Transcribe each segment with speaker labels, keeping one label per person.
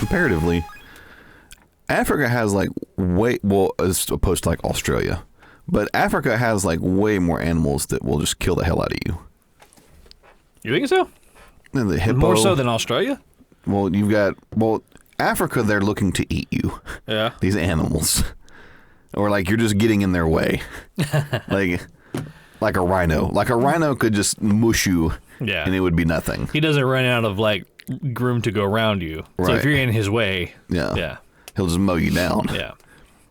Speaker 1: comparatively, Africa has like as opposed to like Australia, but Africa has like way more animals that will just kill the hell out of you.
Speaker 2: You think so?
Speaker 1: And the hippo,
Speaker 2: more so than Australia?
Speaker 1: Well, Africa, they're looking to eat you.
Speaker 2: Yeah.
Speaker 1: These animals. Or like you're just getting in their way. like a rhino. Like a rhino could just mush you and it would be nothing.
Speaker 2: He doesn't run out of like room to go around you.
Speaker 1: Right.
Speaker 2: So if you're in his way,
Speaker 1: yeah. He'll just mow you down.
Speaker 2: Yeah.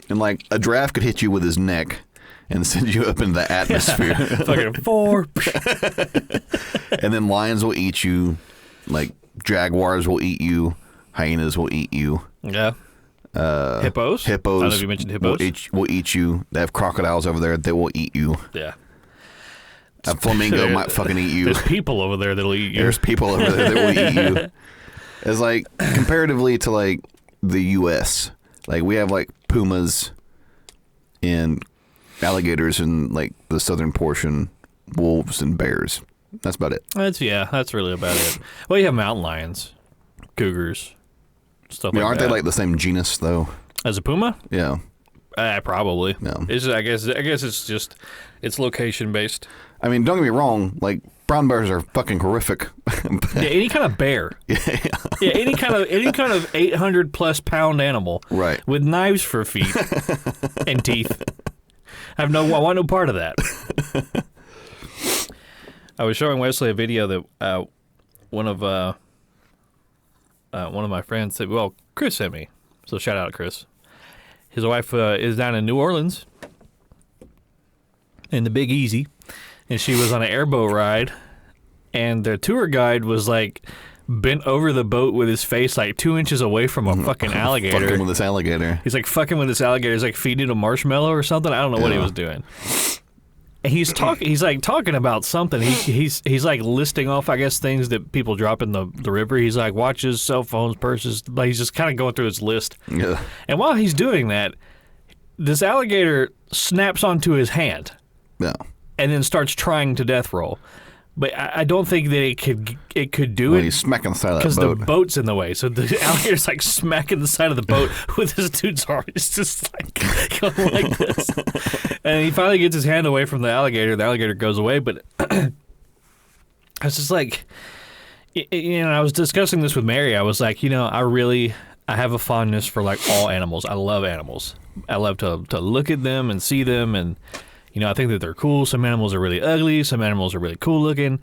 Speaker 1: And like a giraffe could hit you with his neck and send you up into the atmosphere.
Speaker 2: Fucking 4.
Speaker 1: And then lions will eat you. Like jaguars will eat you. Hyenas will eat you.
Speaker 2: Yeah. Hippos. I don't know if you mentioned hippos.
Speaker 1: Will eat you. They have crocodiles over there. They will eat you.
Speaker 2: Yeah.
Speaker 1: A flamingo might fucking eat you.
Speaker 2: There's people over there that'll eat you.
Speaker 1: There's people over there that will eat you. It's like comparatively to like the U.S. Like we have like pumas and alligators in like the southern portion, wolves and bears. That's about it.
Speaker 2: That's really about it. Well, you have mountain lions, cougars, stuff like that.
Speaker 1: Aren't they like the same genus though?
Speaker 2: As a puma?
Speaker 1: Yeah.
Speaker 2: Probably.
Speaker 1: No.
Speaker 2: I guess it's location based.
Speaker 1: I mean, don't get me wrong. Like brown bears are fucking horrific.
Speaker 2: Yeah, any kind of bear. Yeah, any kind of 800+ pound animal.
Speaker 1: Right.
Speaker 2: With knives for feet and teeth. I want no part of that. I was showing Wesley a video that one of my friends said. Well, Chris sent me. So shout out to Chris. His wife is down in New Orleans in the Big Easy, and she was on an airboat ride, and the tour guide was like bent over the boat with his face like 2 inches away from a fucking alligator.
Speaker 1: Fucking with this alligator.
Speaker 2: He's like fucking with this alligator. He's like feeding it a marshmallow or something. I don't know what he was doing. And he's talking. He's like talking about something. He's like listing off, I guess, things that people drop in the river. He's like watches, cell phones, purses. Like he's just kind of going through his list.
Speaker 1: Yeah.
Speaker 2: And while he's doing that, this alligator snaps onto his hand.
Speaker 1: Yeah.
Speaker 2: And then starts trying to death roll. But I don't think that it could do it.
Speaker 1: He's smacking the side of that boat.
Speaker 2: Because the boat's in the way. So the alligator's like smacking the side of the boat with this dude's arm. It's just like going like this. And he finally gets his hand away from the alligator. The alligator goes away. But I was just like, I was discussing this with Mary. I was like, I have a fondness for like all animals. I love animals. I love to look at them and see them, and I think that they're cool. Some animals are really ugly. Some animals are really cool looking.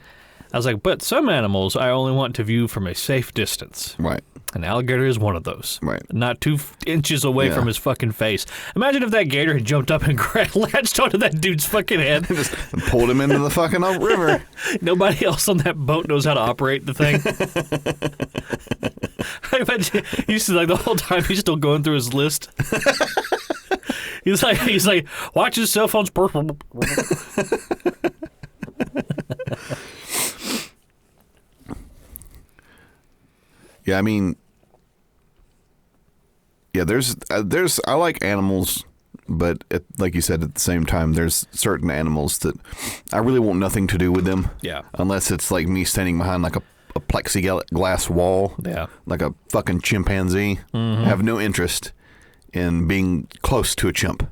Speaker 2: I was like, but some animals I only want to view from a safe distance.
Speaker 1: Right.
Speaker 2: An alligator is one of those.
Speaker 1: Right.
Speaker 2: Not 2 inches away from his fucking face. Imagine if that gator had jumped up and latched onto that dude's fucking head.
Speaker 1: Just pulled him into the fucking river.
Speaker 2: Nobody else on that boat knows how to operate the thing. I imagine he's like the whole time he's still going through his list. He's like, watch his cell phones.
Speaker 1: Yeah, I mean, there's I like animals, but like you said, at the same time, there's certain animals that I really want nothing to do with them.
Speaker 2: Yeah.
Speaker 1: Unless it's like me standing behind like a plexiglass wall.
Speaker 2: Yeah.
Speaker 1: Like a fucking chimpanzee. I have no interest in being close to a chimp.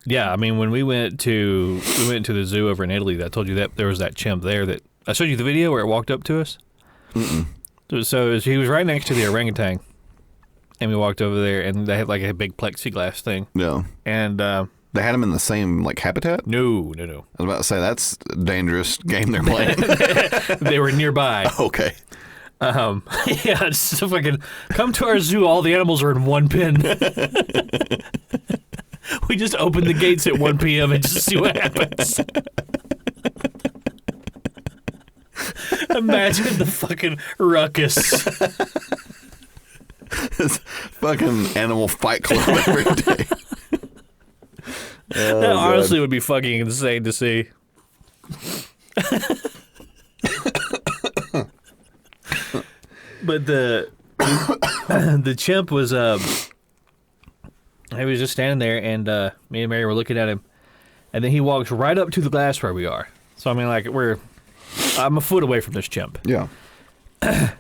Speaker 2: Yeah, I mean, when we went to the zoo over in Italy, I told you that there was that chimp there that I showed you the video where it walked up to us.
Speaker 1: Mm-mm.
Speaker 2: So he was right next to the orangutan, and we walked over there, and they had like a big plexiglass thing.
Speaker 1: Yeah.
Speaker 2: And
Speaker 1: they had them in the same like habitat?
Speaker 2: No.
Speaker 1: I was about to say that's a dangerous game they're playing.
Speaker 2: They were nearby.
Speaker 1: Okay.
Speaker 2: Yeah, it's so fucking come to our zoo. All the animals are in one pen. We just open the gates at 1 p.m. and just see what happens. Imagine the fucking ruckus.
Speaker 1: This fucking animal fight club every day.
Speaker 2: That honestly would be fucking insane to see. But the chimp was he was just standing there, and me and Mary were looking at him, and then he walks right up to the glass where we are. So I mean, like I'm a foot away from this chimp.
Speaker 1: Yeah.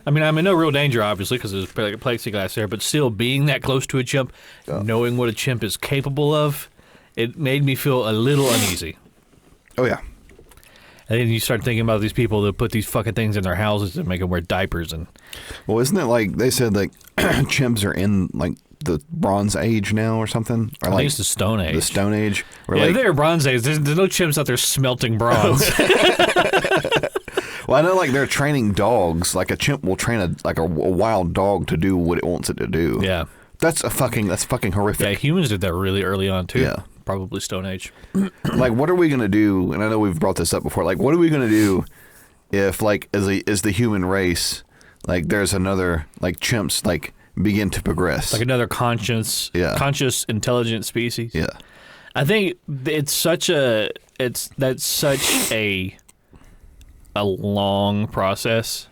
Speaker 2: I mean, I'm in no real danger, obviously, because there's like a plexiglass there, but still being that close to a chimp, knowing what a chimp is capable of, it made me feel a little uneasy.
Speaker 1: Oh, yeah.
Speaker 2: And then you start thinking about these people that put these fucking things in their houses and make them wear diapers. And
Speaker 1: well, isn't it like they said like chimps are in like the Bronze Age now or something? Or
Speaker 2: I
Speaker 1: like
Speaker 2: think it's the Stone Age.
Speaker 1: The Stone Age. Or
Speaker 2: Yeah,
Speaker 1: like,
Speaker 2: they're Bronze Age. There's no chimps out there smelting bronze.
Speaker 1: well, I know like they're training dogs. Like a chimp will train a wild dog to do what it wants it to do.
Speaker 2: Yeah.
Speaker 1: That's fucking horrific.
Speaker 2: Yeah, humans did that really early on, too.
Speaker 1: Yeah.
Speaker 2: Probably Stone Age.
Speaker 1: Like, what are we going to do? And I know we've brought this up before. Like, what are we going to do if, like, as the human race, like, there's another, like, chimps, like, begin to progress?
Speaker 2: Like another conscious, intelligent species.
Speaker 1: Yeah.
Speaker 2: I think that's such a long process,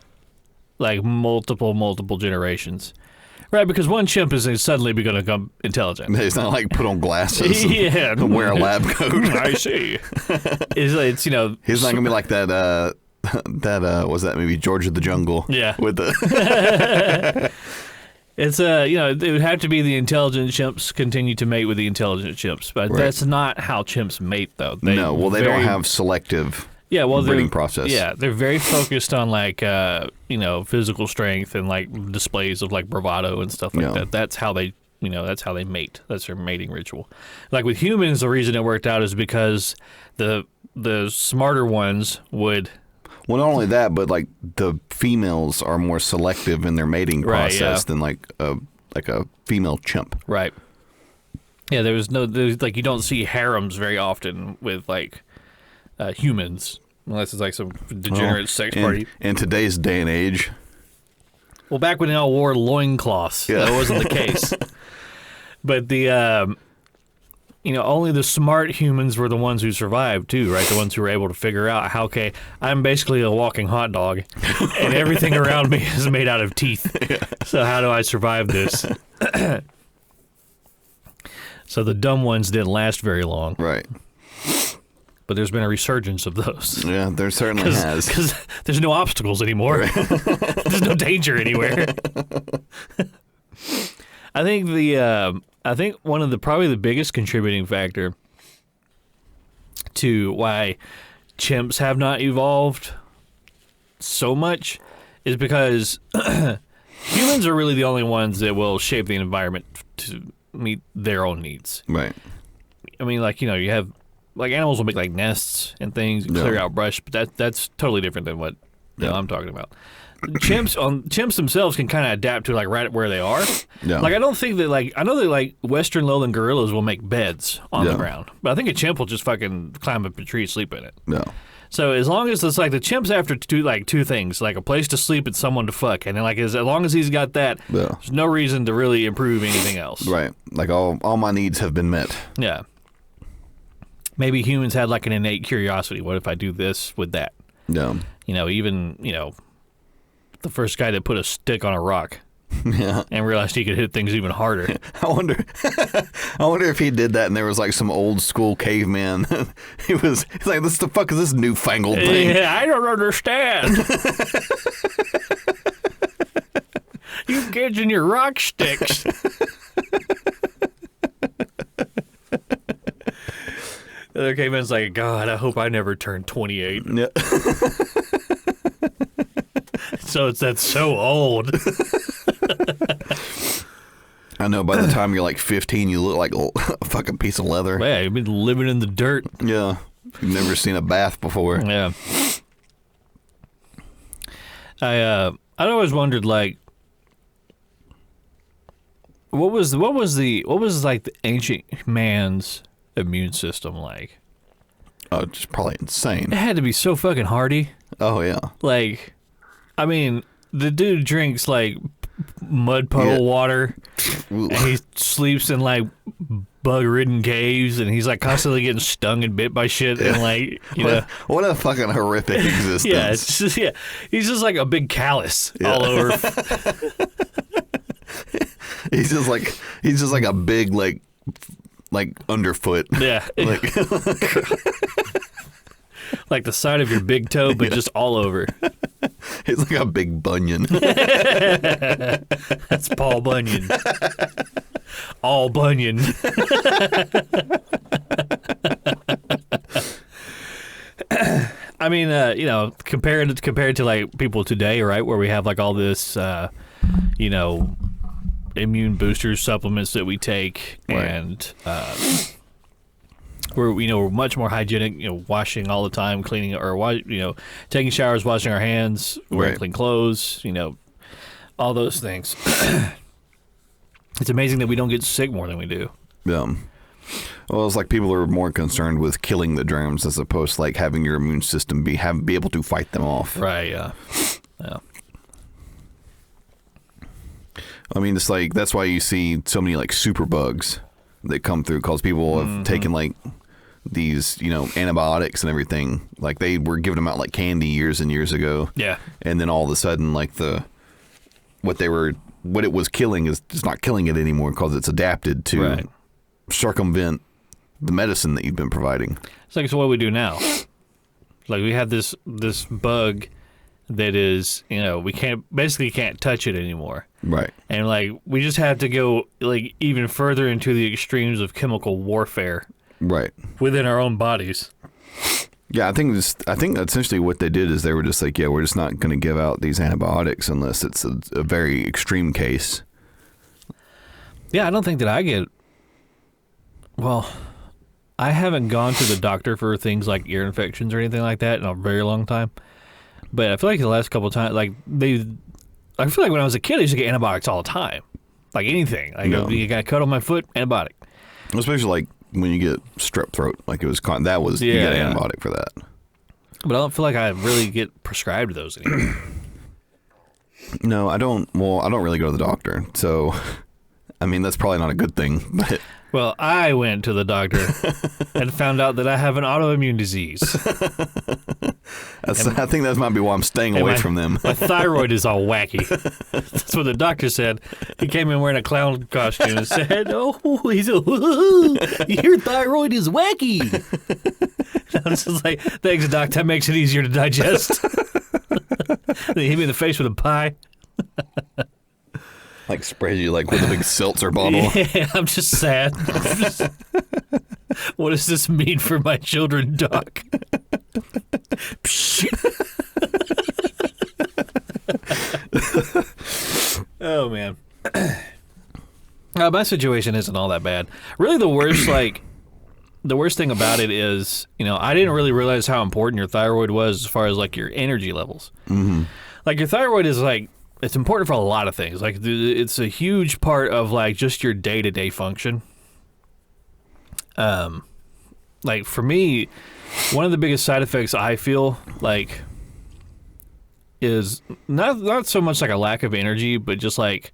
Speaker 2: like multiple generations. Right, because one chimp is suddenly going to become intelligent.
Speaker 1: It's not like put on glasses
Speaker 2: yeah.
Speaker 1: and wear a lab coat.
Speaker 2: I see. It's
Speaker 1: he's not going to be like that, was that maybe George of the Jungle?
Speaker 2: Yeah.
Speaker 1: With the...
Speaker 2: It's, it would have to be the intelligent chimps continue to mate with the intelligent chimps. But that's not how chimps mate, though.
Speaker 1: They don't have selective... breeding process. Yeah,
Speaker 2: they're very focused on like physical strength and like displays of like bravado and stuff like that. That's how they mate. That's their mating ritual. Like with humans, the reason it worked out is because the smarter ones would.
Speaker 1: Well, not only that, but like the females are more selective in their mating process than like a female chimp.
Speaker 2: Right. Yeah, there's like you don't see harems very often with like humans. Unless it's like some degenerate sex party.
Speaker 1: In today's day and age.
Speaker 2: Well, back when they all wore loincloths, that wasn't the case. But the, only the smart humans were the ones who survived, too, right? The ones who were able to figure out how, okay, I'm basically a walking hot dog, and everything around me is made out of teeth. So how do I survive this? So the dumb ones didn't last very long.
Speaker 1: Right.
Speaker 2: But there's been a resurgence of those.
Speaker 1: Yeah, there certainly has.
Speaker 2: Because there's no obstacles anymore. Right. There's no danger anywhere. I think one of probably the biggest contributing factor to why chimps have not evolved so much is because humans are really the only ones that will shape the environment to meet their own needs.
Speaker 1: Right.
Speaker 2: I mean, like, you have. Like, animals will make, like, nests and things and clear out brush, but that's totally different than what I'm talking about. Chimps themselves can kind of adapt to, like, right where they are. Yeah. Like, I don't think that, like, I know that, like, Western lowland gorillas will make beds on the ground, but I think a chimp will just fucking climb up a tree and sleep in it.
Speaker 1: No.
Speaker 2: So as long as it's, like, the chimp's after two things, like a place to sleep and someone to fuck, and then, like, as long as he's got that, there's no reason to really improve anything else.
Speaker 1: Right. Like, all my needs have been met.
Speaker 2: Yeah. Maybe humans had like an innate curiosity. What if I do this with that?
Speaker 1: Yeah.
Speaker 2: Even the first guy that put a stick on a rock and realized he could hit things even harder.
Speaker 1: I wonder if he did that and there was like some old school caveman. He's like, "This the fuck is this newfangled thing?"
Speaker 2: Yeah, I don't understand. You kids and your rock sticks. The other caveman's like, God, I hope I never turn 28.
Speaker 1: Yeah.
Speaker 2: So that's so old.
Speaker 1: I know, by the time you're like 15, you look like a fucking piece of leather.
Speaker 2: Yeah, you've been living in the dirt.
Speaker 1: Yeah. You've never seen a bath before.
Speaker 2: Yeah. I'd always wondered, like, what was like the ancient man's immune system like?
Speaker 1: Oh, just probably insane.
Speaker 2: It had to be so fucking hardy.
Speaker 1: Oh yeah.
Speaker 2: Like, I mean, the dude drinks like mud puddle water, and he sleeps in like bug-ridden caves, and he's like constantly getting stung and bit by shit, and like
Speaker 1: what a fucking horrific existence.
Speaker 2: Yeah, it's just he's just like a big callus all over.
Speaker 1: He's just like a big like underfoot.
Speaker 2: Yeah. Like the side of your big toe, but just all over.
Speaker 1: He's like a big bunion.
Speaker 2: That's Paul Bunyan. All Bunyan. I mean, compared to like people today, right, where we have like all this, immune booster supplements that we take,
Speaker 1: right.
Speaker 2: and we're much more hygienic, washing all the time, cleaning, or taking showers, washing our hands, wearing
Speaker 1: right.
Speaker 2: clean clothes, all those things. It's amazing that we don't get sick more than we do.
Speaker 1: Yeah. Well, it's like people are more concerned with killing the germs as opposed to like having your immune system be able to fight them off.
Speaker 2: Right. Yeah.
Speaker 1: I mean, it's like that's why you see so many like super bugs that come through because people have taken like these, antibiotics and everything. Like they were giving them out like candy years and years ago.
Speaker 2: Yeah.
Speaker 1: And then all of a sudden, like what it was killing is just not killing it anymore because it's adapted to circumvent the medicine that you've been providing.
Speaker 2: It's like, so what we do now? Like we have this bug that is, we can't touch it anymore.
Speaker 1: Right.
Speaker 2: And like we just have to go like even further into the extremes of chemical warfare.
Speaker 1: Right.
Speaker 2: Within our own bodies.
Speaker 1: Yeah, I think essentially what they did is they were just like, yeah, we're just not going to give out these antibiotics unless it's a very extreme case.
Speaker 2: Yeah, I don't think that I haven't gone to the doctor for things like ear infections or anything like that in a very long time. But I feel like the last couple of times, I feel like when I was a kid, I used to get antibiotics all the time. Like anything. Like you got a cut on my foot, antibiotic.
Speaker 1: Especially like when you get strep throat, like it was, you got an antibiotic for that.
Speaker 2: But I don't feel like I really get prescribed those anymore.
Speaker 1: No, I don't. Well, I don't really go to the doctor. So, I mean, that's probably not a good thing. But
Speaker 2: well, I went to the doctor and found out that I have an autoimmune disease.
Speaker 1: I think that might be why I'm staying away from them.
Speaker 2: My thyroid is all wacky. That's what the doctor said. He came in wearing a clown costume and said, "Oh, your thyroid is wacky." I was just like, "Thanks, doc. That makes it easier to digest." Then he hit me in the face with a pie.
Speaker 1: Like sprays you like with a big seltzer bottle.
Speaker 2: Yeah, I'm just sad. What does this mean for my children, doc? Oh man. My situation isn't all that bad. Really, the worst thing about it is, I didn't really realize how important your thyroid was as far as like your energy levels. Mm-hmm. Like your thyroid is like, it's important for a lot of things. Like it's a huge part of like just your day-to-day function. Like for me, one of the biggest side effects I feel like is not so much like a lack of energy, but just like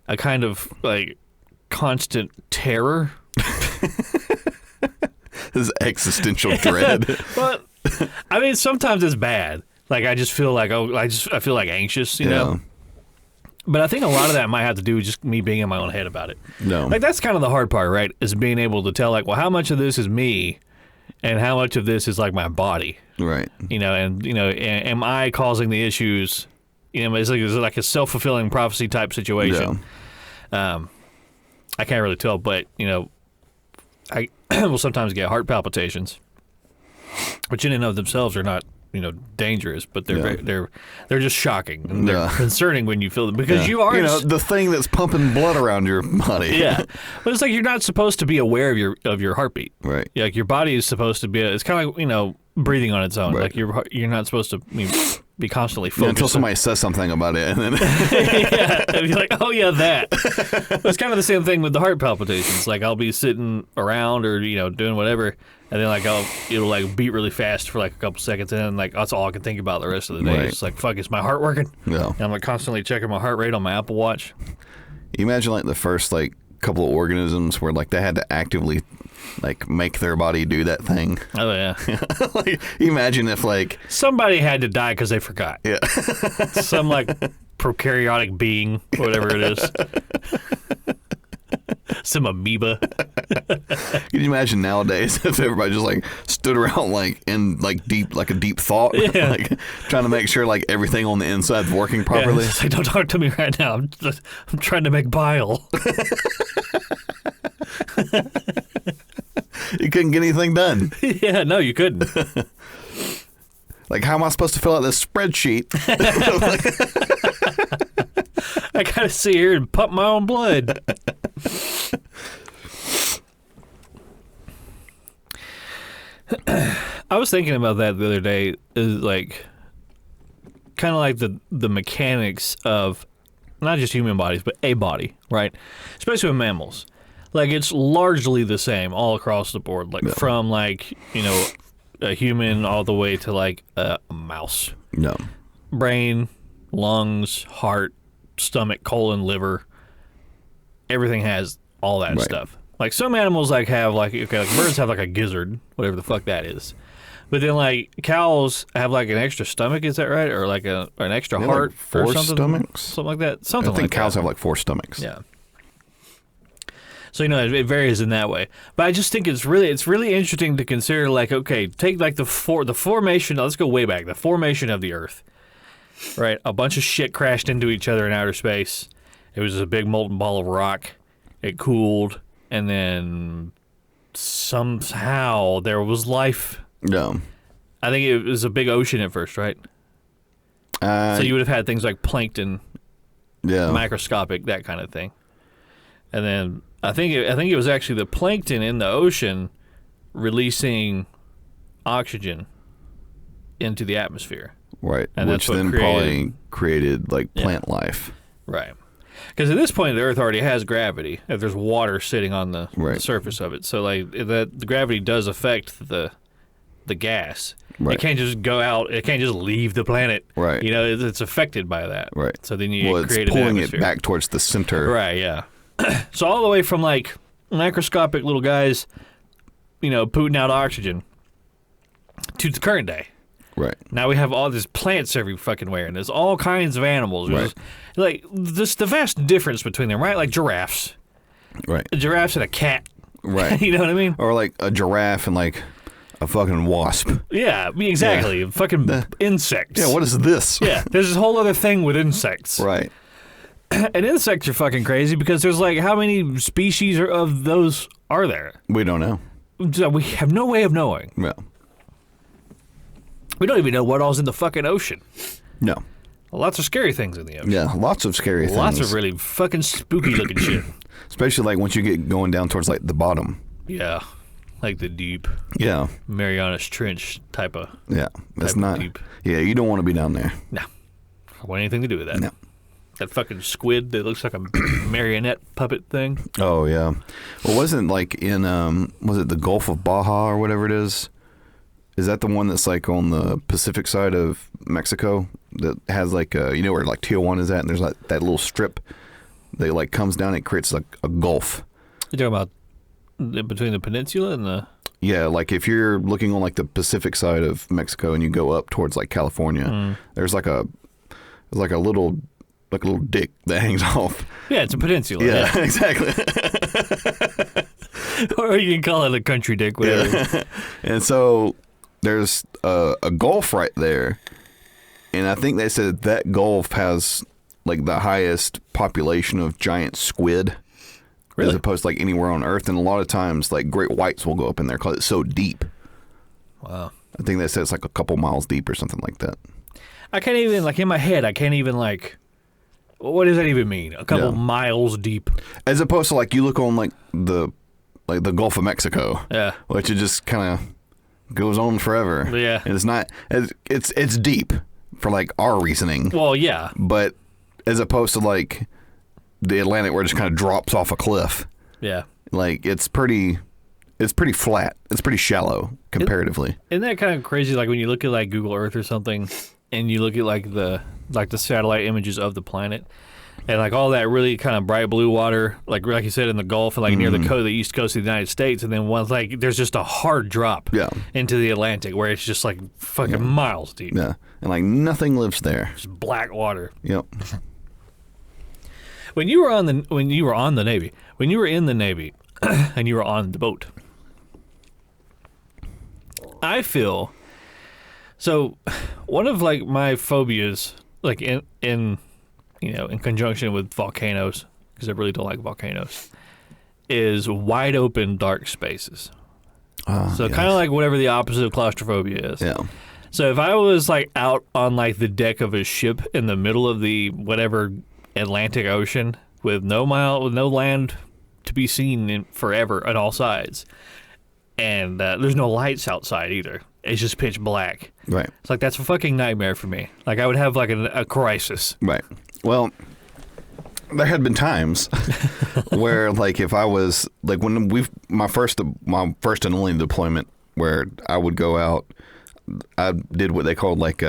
Speaker 2: a kind of like constant terror.
Speaker 1: This existential dread.
Speaker 2: But I mean, sometimes it's bad. Like I just feel like I feel like anxious, you know. But I think a lot of that might have to do with just me being in my own head about it.
Speaker 1: No.
Speaker 2: Like that's kind of the hard part, right? Is being able to tell like, well, how much of this is me and how much of this is like my body.
Speaker 1: Right.
Speaker 2: Am I causing the issues? It's like a self-fulfilling prophecy type situation. Yeah. I can't really tell, but I will sometimes get heart palpitations, which in and of themselves are not dangerous, but they're just shocking and they're concerning when you feel them because you are
Speaker 1: the thing that's pumping blood around your body.
Speaker 2: Yeah, but it's like you're not supposed to be aware of your heartbeat.
Speaker 1: Right.
Speaker 2: Like your body is supposed to be. It's kind of like breathing on its own.
Speaker 1: Right.
Speaker 2: Like you're not supposed to be constantly focused.
Speaker 1: Until somebody says something about it, and then
Speaker 2: yeah, and you're like, oh yeah, that. It's kind of the same thing with the heart palpitations. Like I'll be sitting around or doing whatever. And then it'll like beat really fast for like a couple seconds, and then like that's all I can think about the rest of the day. Right. It's like, fuck, is my heart working?
Speaker 1: Yeah.
Speaker 2: And I'm like constantly checking my heart rate on my Apple Watch.
Speaker 1: You imagine like the first like couple of organisms where like they had to actively like make their body do that thing.
Speaker 2: Oh yeah.
Speaker 1: Like imagine if like
Speaker 2: somebody had to die because they forgot.
Speaker 1: Yeah.
Speaker 2: Some like prokaryotic being, whatever it is. Some amoeba.
Speaker 1: Can you imagine nowadays if everybody just like stood around like in like a deep thought,
Speaker 2: Yeah.
Speaker 1: like trying to make sure like everything on the inside's working properly?
Speaker 2: Yeah, it's like, don't talk to me right now. I'm trying to make bile.
Speaker 1: You couldn't get anything done.
Speaker 2: Yeah, no, you couldn't.
Speaker 1: Like, how am I supposed to fill out this spreadsheet?
Speaker 2: I gotta sit here and pump my own blood. I was thinking about that the other day. Is like kind of like the mechanics of not just human bodies, but a body, right? Especially with mammals. Like, it's largely the same all across the board. Like, from like, you know, a human all the way to like a mouse.
Speaker 1: No.
Speaker 2: Brain, lungs, heart, stomach, colon, liver. Everything has all that stuff. Like, some animals like have like, okay, like birds have like a gizzard, whatever the fuck that is. But then like cows have like an extra stomach, is that right? Or like an extra heart,
Speaker 1: like 4
Speaker 2: or something,
Speaker 1: stomachs?
Speaker 2: something like that. Something
Speaker 1: I think
Speaker 2: like
Speaker 1: cows
Speaker 2: that.
Speaker 1: have like 4 stomachs.
Speaker 2: Yeah. So, you know, it varies in that way. But I just think it's really interesting to consider, like, okay, take like the formation. Let's go way back. The formation of the Earth, right? A bunch of shit crashed into each other in outer space. It was a big molten ball of rock. It cooled, and then somehow there was life.
Speaker 1: No.
Speaker 2: I think it was a big ocean at first, right? So you would have had things like plankton, microscopic, that kind of thing. And then I think it was actually the plankton in the ocean releasing oxygen into the atmosphere.
Speaker 1: Right.
Speaker 2: And
Speaker 1: which then probably created like plant life.
Speaker 2: Right. Because at this point, the Earth already has gravity. If there's water sitting on the surface of it, so like the gravity does affect the gas.
Speaker 1: Right.
Speaker 2: It can't just go out. It can't just leave the planet.
Speaker 1: Right.
Speaker 2: You know, it's affected by that.
Speaker 1: Right.
Speaker 2: So then you create
Speaker 1: it's pulling
Speaker 2: an atmosphere.
Speaker 1: it back towards the center.
Speaker 2: Right. Yeah. So all the way from like microscopic little guys, you know, putting out oxygen to the current day.
Speaker 1: Right.
Speaker 2: Now we have all these plants every fucking where, and there's all kinds of animals.
Speaker 1: Right.
Speaker 2: Like the vast difference between them, right? Like giraffes.
Speaker 1: Right.
Speaker 2: A giraffe's and a cat.
Speaker 1: Right.
Speaker 2: You know what I mean?
Speaker 1: Or like a giraffe and like a fucking wasp.
Speaker 2: Yeah, exactly.
Speaker 1: Yeah.
Speaker 2: Fucking insects.
Speaker 1: Yeah, what is this?
Speaker 2: Yeah, there's this whole other thing with insects.
Speaker 1: Right.
Speaker 2: And insects are fucking crazy because there's like, how many species of those are there?
Speaker 1: We don't know.
Speaker 2: So we have no way of knowing.
Speaker 1: No.
Speaker 2: We don't even know what all's in the fucking ocean.
Speaker 1: No.
Speaker 2: Lots of scary things in the ocean.
Speaker 1: Yeah, lots of scary things.
Speaker 2: Lots of really fucking spooky looking shit.
Speaker 1: Especially like once you get going down towards like the bottom.
Speaker 2: Yeah. Like the deep
Speaker 1: Yeah.
Speaker 2: Marianas Trench type of.
Speaker 1: Yeah. That's
Speaker 2: Type of
Speaker 1: not.
Speaker 2: deep.
Speaker 1: Yeah, you don't want to be down there.
Speaker 2: No. I don't want anything to do with that.
Speaker 1: No.
Speaker 2: That fucking squid that looks like a marionette puppet thing.
Speaker 1: Oh yeah. Well, wasn't like in was it the Gulf of Baja or whatever it is? Is that the one that's like on the Pacific side of Mexico that has like you know where like Tijuana is at, and there's like that little strip that like comes down and it creates like a gulf.
Speaker 2: You're talking about between the peninsula and the.
Speaker 1: Yeah, like if you're looking on like the Pacific side of Mexico and you go up towards like California, there's like a little dick that hangs off.
Speaker 2: Yeah, it's a peninsula.
Speaker 1: Yeah. Exactly.
Speaker 2: Or you can call it a country dick, whatever.
Speaker 1: Yeah. And so there's a gulf right there, and I think they said that gulf has like the highest population of giant squid.
Speaker 2: Really?
Speaker 1: As opposed to like anywhere on Earth, and a lot of times like great whites will go up in there because it's so deep.
Speaker 2: Wow.
Speaker 1: I think they said it's like a couple miles deep or something like that.
Speaker 2: I can't even, like, in my head, I can't even, like, what does that even mean? A couple miles deep.
Speaker 1: As opposed to like you look on like the Gulf of Mexico.
Speaker 2: Yeah.
Speaker 1: Which it just kind of goes on forever.
Speaker 2: Yeah.
Speaker 1: And it's not, it's deep for like our reasoning.
Speaker 2: Well, yeah.
Speaker 1: But as opposed to like the Atlantic where it just kind of drops off a cliff.
Speaker 2: Yeah.
Speaker 1: Like it's pretty flat. It's pretty shallow comparatively.
Speaker 2: Isn't that kind of crazy? Like when you look at like Google Earth or something, and you look at like the satellite images of the planet, and like all that really kind of bright blue water, like you said in the Gulf and like near the east coast of the United States, and then one like there's just a hard drop into the Atlantic where it's just like fucking miles deep.
Speaker 1: Yeah, and like nothing lives there.
Speaker 2: Just black water.
Speaker 1: Yep.
Speaker 2: When you were in the Navy, and you were on the boat. I feel so. One of like my phobias, like in conjunction with volcanoes, because I really don't like volcanoes, is wide open dark spaces. So kind of like whatever the opposite of claustrophobia is.
Speaker 1: Yeah.
Speaker 2: So if I was like out on like the deck of a ship in the middle of the whatever Atlantic Ocean with no land to be seen in forever on all sides, and there's no lights outside either. It's just pitch black.
Speaker 1: Right.
Speaker 2: It's like that's a fucking nightmare for me. Like I would have like a crisis.
Speaker 1: Right. Well, there had been times where, like, if I was like when my first and only deployment where I would go out, I did what they called like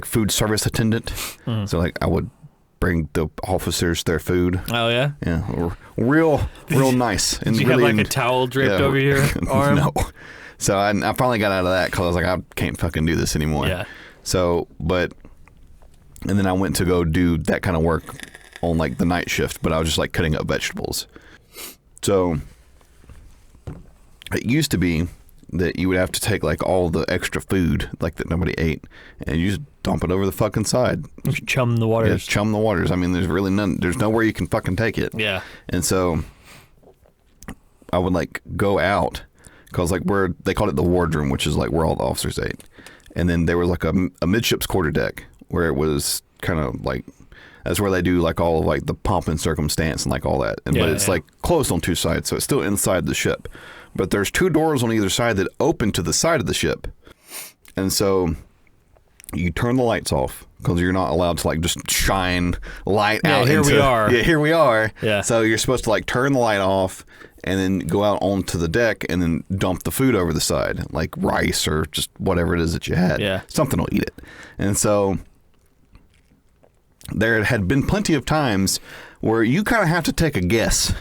Speaker 1: food service attendant. So like I would bring the officers their food.
Speaker 2: Oh yeah.
Speaker 1: Yeah. Real nice. And
Speaker 2: did you
Speaker 1: really
Speaker 2: have like a towel draped over your arm?
Speaker 1: No. So I finally got out of that because I was like, I can't fucking do this anymore.
Speaker 2: Yeah.
Speaker 1: So, and then I went to go do that kind of work on like the night shift, but I was just like cutting up vegetables. So it used to be that you would have to take like all the extra food like that nobody ate and you just dump it over the fucking side.
Speaker 2: Just chum the waters.
Speaker 1: Yeah, chum the waters. I mean, there's nowhere you can fucking take it.
Speaker 2: Yeah.
Speaker 1: And so I would like go out because like they called it the wardroom, which is like where all the officers ate. And then there was like a midships quarterdeck where it was kind of like, that's where they do like all of like the pomp and circumstance and like all that. But it's like closed on two sides, so it's still inside the ship. But there's two doors on either side that open to the side of the ship. And so you turn the lights off because you're not allowed to like just shine light out.
Speaker 2: Here we are.
Speaker 1: Yeah, here we are.
Speaker 2: Yeah.
Speaker 1: So you're supposed to like turn the light off and then go out onto the deck and then dump the food over the side, like rice or just whatever it is that you had.
Speaker 2: Yeah.
Speaker 1: Something will eat it. And so there had been plenty of times where you kind of have to take a guess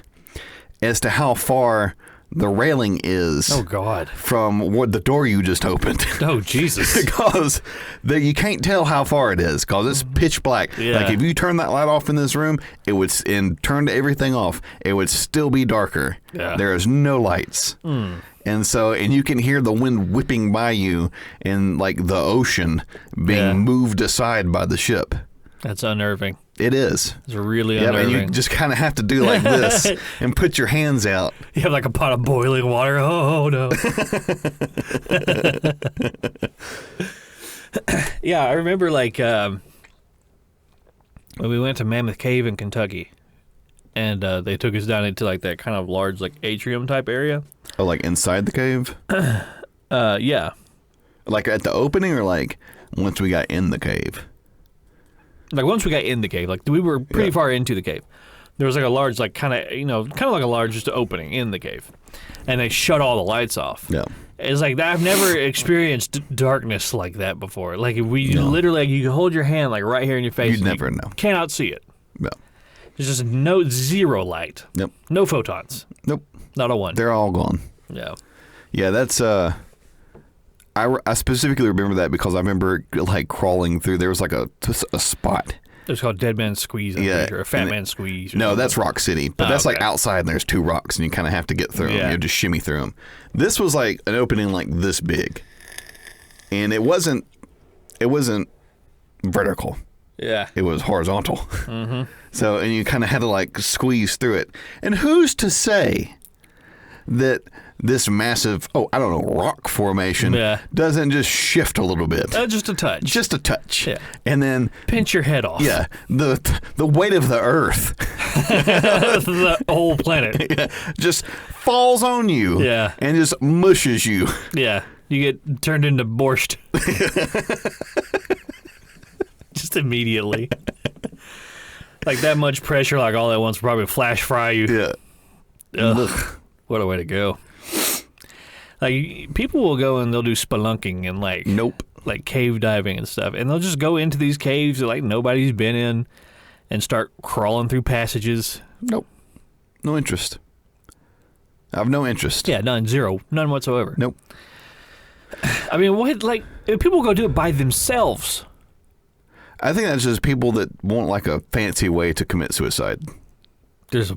Speaker 1: as to how far the railing is.
Speaker 2: Oh, God.
Speaker 1: From what the door you just opened.
Speaker 2: Oh, Jesus.
Speaker 1: Because you can't tell how far it is because it's pitch black.
Speaker 2: Yeah.
Speaker 1: Like if you turn that light off in this room, and turned everything off, it would still be darker.
Speaker 2: Yeah.
Speaker 1: There is no lights. And so, and you can hear the wind whipping by you and like the ocean being moved aside by the ship.
Speaker 2: That's unnerving.
Speaker 1: It is.
Speaker 2: It's really unnerving.
Speaker 1: And you just kind of have to do like this and put your hands out.
Speaker 2: You have like a pot of boiling water. Oh, no. Yeah, I remember like when we went to Mammoth Cave in Kentucky, and they took us down into like that kind of large like atrium type area.
Speaker 1: Oh, like inside the cave?
Speaker 2: Yeah.
Speaker 1: Like at the opening or like once we got in the cave?
Speaker 2: Like once we got in the cave, like we were pretty far into the cave. There was like a large, like kind of like a large just opening in the cave, and they shut all the lights off.
Speaker 1: Yeah,
Speaker 2: it's like I've never experienced darkness like that before. Like literally, like, you can hold your hand like right here in your face.
Speaker 1: You'd never know. Cannot
Speaker 2: see it.
Speaker 1: No,
Speaker 2: there's just zero light.
Speaker 1: Nope.
Speaker 2: No photons.
Speaker 1: Nope.
Speaker 2: Not a one.
Speaker 1: They're all gone.
Speaker 2: Yeah.
Speaker 1: Yeah, that's I specifically remember that because I remember like crawling through. There was like a spot.
Speaker 2: It was called Dead Man Squeeze, or a Fat Man Squeeze.
Speaker 1: No, that's Rock City, but that's like outside, and there's two rocks, and you kind of have to get through them. You just shimmy through them. This was like an opening like this big, and it wasn't vertical.
Speaker 2: Yeah,
Speaker 1: it was horizontal. Mm-hmm. So, and you kind of had to like squeeze through it. And who's to say that this massive, rock formation doesn't just shift a little bit.
Speaker 2: Just a touch.
Speaker 1: Just a touch.
Speaker 2: Yeah.
Speaker 1: And then
Speaker 2: pinch your head off.
Speaker 1: Yeah. The weight of the earth.
Speaker 2: The whole planet.
Speaker 1: Just falls on you.
Speaker 2: Yeah.
Speaker 1: And just mushes you.
Speaker 2: Yeah. You get turned into borscht. Just immediately. Like that much pressure, like all at once, will probably flash fry you.
Speaker 1: Yeah.
Speaker 2: Ugh. What a way to go. Like, people will go and they'll do spelunking and like cave diving and stuff, and they'll just go into these caves that like nobody's been in and start crawling through passages.
Speaker 1: Nope. No interest. I have no interest.
Speaker 2: Yeah, none. Zero. None whatsoever.
Speaker 1: Nope.
Speaker 2: I mean, what, like, people go do it by themselves.
Speaker 1: I think that's just people that want like a fancy way to commit suicide.
Speaker 2: There's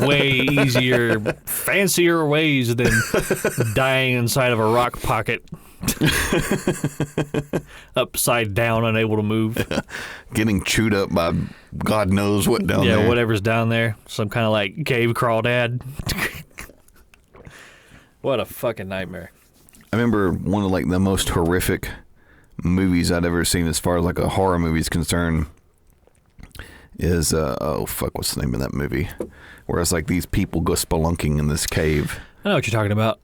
Speaker 2: way easier, fancier ways than dying inside of a rock pocket. Upside down, unable to move.
Speaker 1: Getting chewed up by God knows what down there.
Speaker 2: Yeah, whatever's down there. Some kind of like cave crawdad. What a fucking nightmare.
Speaker 1: I remember one of like the most horrific movies I'd ever seen as far as like a horror movie is concerned is what's the name of that movie? Where it's like these people go spelunking in this cave.
Speaker 2: I know what you're talking about.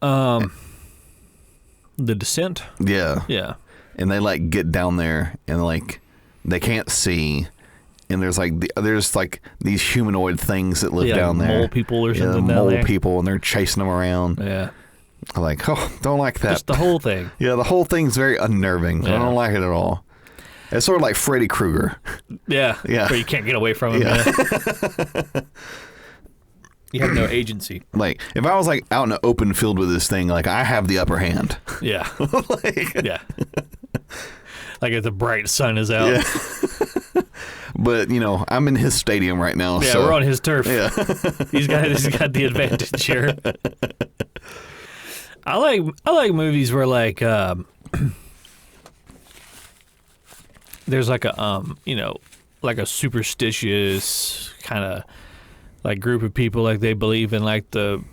Speaker 2: The Descent?
Speaker 1: Yeah.
Speaker 2: Yeah.
Speaker 1: And they like get down there and like they can't see, and there's like these humanoid things that live down there.
Speaker 2: Mole people or something down
Speaker 1: mole
Speaker 2: there.
Speaker 1: people, and they're chasing them around.
Speaker 2: Yeah.
Speaker 1: I'm like, oh, don't like that.
Speaker 2: Just the whole thing.
Speaker 1: Yeah, the whole thing's very unnerving.
Speaker 2: Yeah.
Speaker 1: I don't like it at all. It's sort of like Freddy Krueger.
Speaker 2: Yeah.
Speaker 1: Yeah.
Speaker 2: Where you can't get away from him.
Speaker 1: Yeah.
Speaker 2: You have no agency.
Speaker 1: Like, if I was like out in an open field with this thing, like I have the upper hand.
Speaker 2: Yeah.
Speaker 1: Like,
Speaker 2: Yeah. Like if the bright sun is out.
Speaker 1: Yeah. But, you know, I'm in his stadium right now.
Speaker 2: Yeah,
Speaker 1: so.
Speaker 2: we're on his turf.
Speaker 1: Yeah.
Speaker 2: He's got the advantage here. I like movies where like there's like a like a superstitious kind of like group of people, like they believe in like some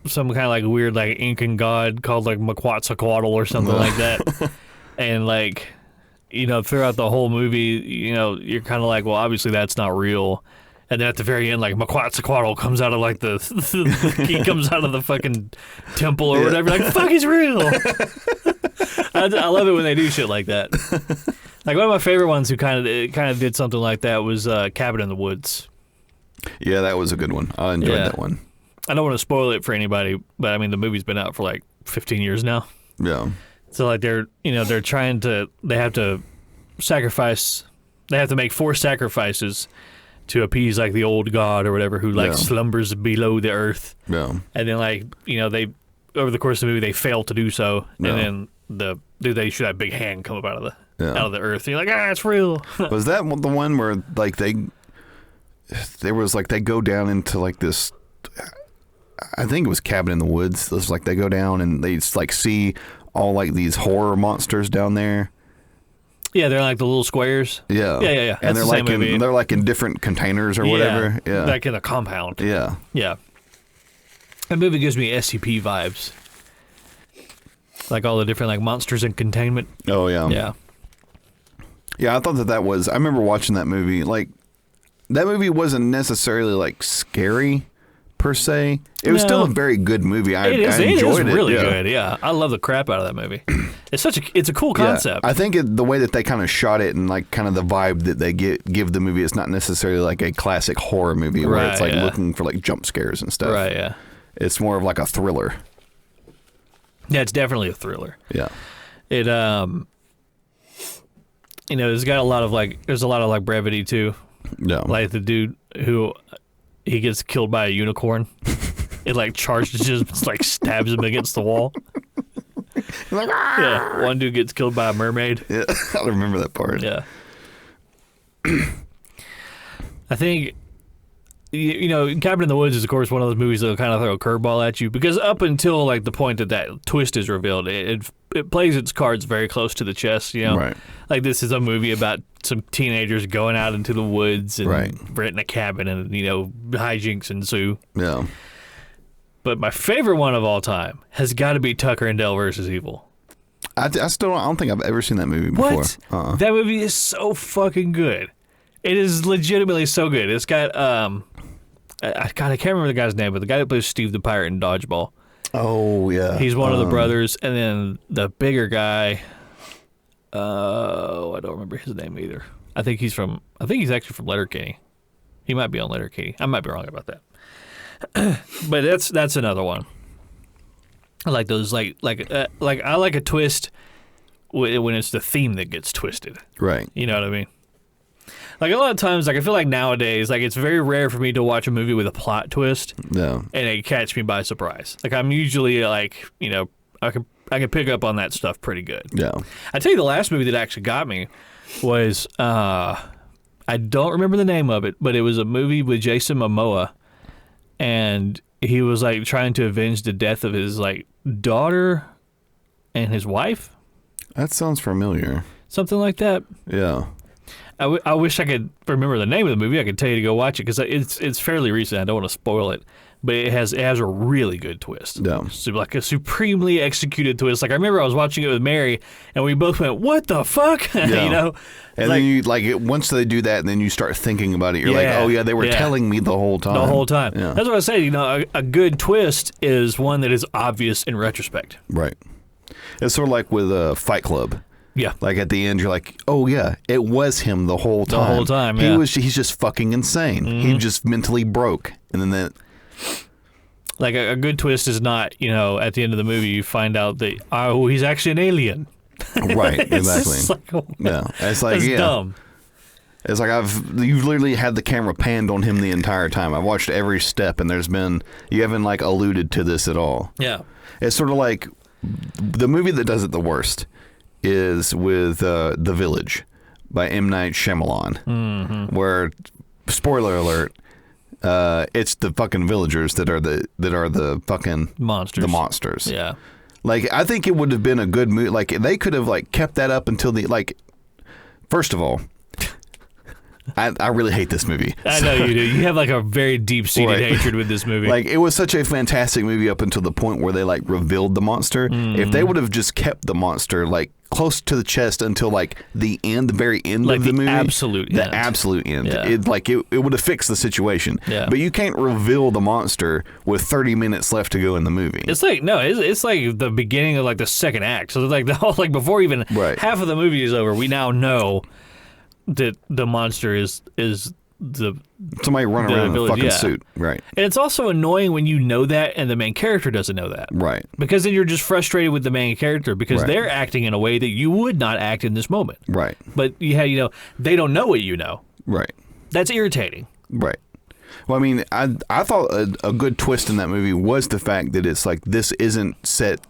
Speaker 2: kind of like weird like Incan god called like Maquatzalcoatl or something like that. And like, you know, throughout the whole movie, you know, you're kind of like, well, obviously that's not real. And then at the very end, like Maquatzalcoatl comes out of like he comes out of the fucking temple or whatever. Like, fuck, he's real. I love it when they do shit like that. Like one of my favorite ones who kind of did something like that was Cabin in the Woods.
Speaker 1: Yeah, that was a good one. I enjoyed that one.
Speaker 2: I don't want to spoil it for anybody, but I mean the movie's been out for like 15 years now.
Speaker 1: Yeah.
Speaker 2: So like they have to make 4 sacrifices to appease like the old god or whatever who like slumbers below the earth.
Speaker 1: Yeah.
Speaker 2: And then like, you know, they over the course of the movie they fail to do so, and then they shoot that big hand come up out of the earth. And you're like, it's real.
Speaker 1: Was that the one where like they go down into like this? I think it was Cabin in the Woods. It was like they go down and they like see all like these horror monsters down there. Yeah,
Speaker 2: they're like the little squares.
Speaker 1: Yeah.
Speaker 2: Yeah.
Speaker 1: And they're like in different containers or whatever. Yeah.
Speaker 2: Like in a compound.
Speaker 1: Yeah.
Speaker 2: Yeah. That movie gives me SCP vibes. Like all the different like monsters in containment.
Speaker 1: Oh yeah.
Speaker 2: Yeah.
Speaker 1: Yeah, I thought that was. I remember watching that movie. Like, that movie wasn't necessarily like scary per se. It was still a very good movie. I enjoyed it.
Speaker 2: It is really good. Yeah, I love the crap out of that movie. It's a cool concept.
Speaker 1: Yeah. I think the way that they kind of shot it and like kind of the vibe that they give the movie, it's not necessarily like a classic horror movie where it's like looking for like jump scares and stuff.
Speaker 2: Right. Yeah.
Speaker 1: It's more of like a thriller.
Speaker 2: Yeah, it's definitely a thriller.
Speaker 1: Yeah.
Speaker 2: It you know, there's a lot of like brevity too.
Speaker 1: Yeah.
Speaker 2: Like the dude who he gets killed by a unicorn. It like charges, like stabs him against the wall.
Speaker 1: Like,
Speaker 2: yeah, one dude gets killed by a mermaid.
Speaker 1: Yeah, I remember that part.
Speaker 2: Yeah. I think, you know, Cabin in the Woods is, of course, one of those movies that'll kind of throw a curveball at you, because up until like the point that twist is revealed, it plays its cards very close to the chest, you know?
Speaker 1: Right.
Speaker 2: Like, this is a movie about some teenagers going out into the woods and renting a cabin and, you know, hijinks ensue.
Speaker 1: Yeah.
Speaker 2: But my favorite one of all time has got to be Tucker and Dale versus Evil.
Speaker 1: I don't think I've ever seen that movie before.
Speaker 2: What? That movie is so fucking good. It is legitimately so good. It's got, I can't remember the guy's name, but the guy that plays Steve the Pirate in Dodgeball.
Speaker 1: Oh, yeah.
Speaker 2: He's one of the brothers. And then the bigger guy, I don't remember his name either. I think he's actually from Letterkenny. He might be on Letterkenny. I might be wrong about that. But that's another one. I like those, like I like a twist when it's the theme that gets twisted.
Speaker 1: Right.
Speaker 2: You know what I mean? Like a lot of times, like I feel like nowadays, like it's very rare for me to watch a movie with a plot twist.
Speaker 1: Yeah.
Speaker 2: And it catch me by surprise. Like I'm usually like, you know, I can pick up on that stuff pretty good.
Speaker 1: Yeah.
Speaker 2: I tell you, the last movie that actually got me was I don't remember the name of it, but it was a movie with Jason Momoa, and he was like trying to avenge the death of his like daughter and his wife.
Speaker 1: That sounds familiar.
Speaker 2: Something like that.
Speaker 1: Yeah.
Speaker 2: I wish I could remember the name of the movie. I could tell you to go watch it because it's fairly recent. I don't want to spoil it, but it has a really good twist.
Speaker 1: Yeah.
Speaker 2: So like a supremely executed twist. Like I remember I was watching it with Mary, and we both went, "What the fuck?"
Speaker 1: Yeah.
Speaker 2: You know.
Speaker 1: And then you once they do that, and then you start thinking about it. You're like, "Oh yeah, they were telling me the whole time."
Speaker 2: The whole time.
Speaker 1: Yeah.
Speaker 2: That's what I say. You know, a good twist is one that is obvious in retrospect.
Speaker 1: Right. It's sort of like with Fight Club.
Speaker 2: Yeah.
Speaker 1: Like at the end, you're like, oh yeah, it was him the whole time.
Speaker 2: The whole time, yeah.
Speaker 1: He's just fucking insane. He just mentally broke. And then that.
Speaker 2: Like a good twist is not, you know, at the end of the movie you find out that, oh, he's actually an alien.
Speaker 1: Right, exactly.
Speaker 2: It's like, oh,
Speaker 1: yeah. It's like,
Speaker 2: that's dumb.
Speaker 1: It's like you've literally had the camera panned on him the entire time. I've watched every step and you haven't like alluded to this at all.
Speaker 2: Yeah.
Speaker 1: It's sort of like the movie that does it the worst is with The Village by M. Night Shyamalan, where, spoiler alert, it's the fucking villagers that are the fucking
Speaker 2: monsters.
Speaker 1: The monsters.
Speaker 2: Yeah.
Speaker 1: Like I think it would have been a good movie. Like they could have like kept that up until first of all, I really hate this movie.
Speaker 2: I know you do. You have like a very deep-seated
Speaker 1: Right.
Speaker 2: hatred with this movie.
Speaker 1: Like it was such a fantastic movie up until the point where they like revealed the monster. If they would have just kept the monster like close to the chest until like the very end
Speaker 2: like
Speaker 1: of the movie,
Speaker 2: absolute
Speaker 1: the
Speaker 2: end.
Speaker 1: absolute end,
Speaker 2: Yeah.
Speaker 1: it would have fixed the situation.
Speaker 2: Yeah.
Speaker 1: But you can't reveal the monster with 30 minutes left to go in the movie.
Speaker 2: It's like it's like the beginning of like the second act. So like the whole before even
Speaker 1: Right.
Speaker 2: half of the movie is over, we now know that the monster is the
Speaker 1: Somebody run
Speaker 2: the
Speaker 1: around in a
Speaker 2: village,
Speaker 1: fucking
Speaker 2: yeah.
Speaker 1: suit, right?
Speaker 2: And it's also annoying when you know that and the main character doesn't know that.
Speaker 1: Right.
Speaker 2: Because then you're just frustrated with the main character because
Speaker 1: Right.
Speaker 2: they're acting in a way that you would not act in this moment.
Speaker 1: Right.
Speaker 2: But they don't know what you know.
Speaker 1: Right.
Speaker 2: That's irritating.
Speaker 1: Right. Well, I mean, I thought a good twist in that movie was the fact that it's like this isn't set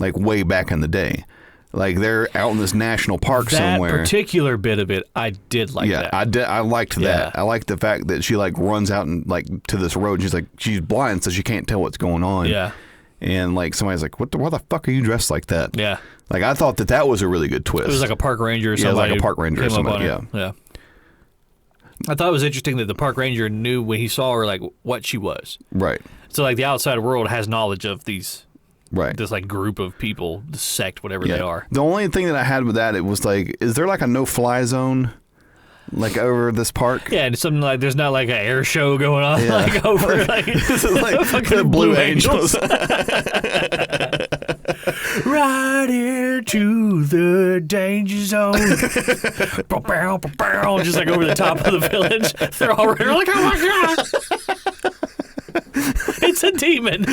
Speaker 1: like way back in the day. Like they're out in this national park somewhere.
Speaker 2: That particular bit of it, I did like that.
Speaker 1: I liked that.
Speaker 2: Yeah.
Speaker 1: I liked the fact that she like runs out and like to this road. And she's blind, so she can't tell what's going on.
Speaker 2: Yeah.
Speaker 1: And like somebody's like, why the fuck are you dressed like that?
Speaker 2: Yeah.
Speaker 1: Like I thought that was a really good twist.
Speaker 2: It was like a park ranger or
Speaker 1: Yeah, it was
Speaker 2: somebody.
Speaker 1: like a park ranger or
Speaker 2: came up
Speaker 1: somebody,
Speaker 2: on her. Yeah. I thought it was interesting that the park ranger knew when he saw her like what she was.
Speaker 1: Right.
Speaker 2: So like the outside world has knowledge of these.
Speaker 1: Right.
Speaker 2: This like group of people, the sect, whatever they are.
Speaker 1: The only thing that I had with that, it was like, is there like a no-fly zone, like over this park?
Speaker 2: Yeah, and it's something like there's not like an air show going on
Speaker 1: Yeah.
Speaker 2: like over like,
Speaker 1: This is like
Speaker 2: fucking
Speaker 1: the Blue Angels.
Speaker 2: Right into the danger zone. Just like over the top of the village. They're all like, oh my god. It's a demon.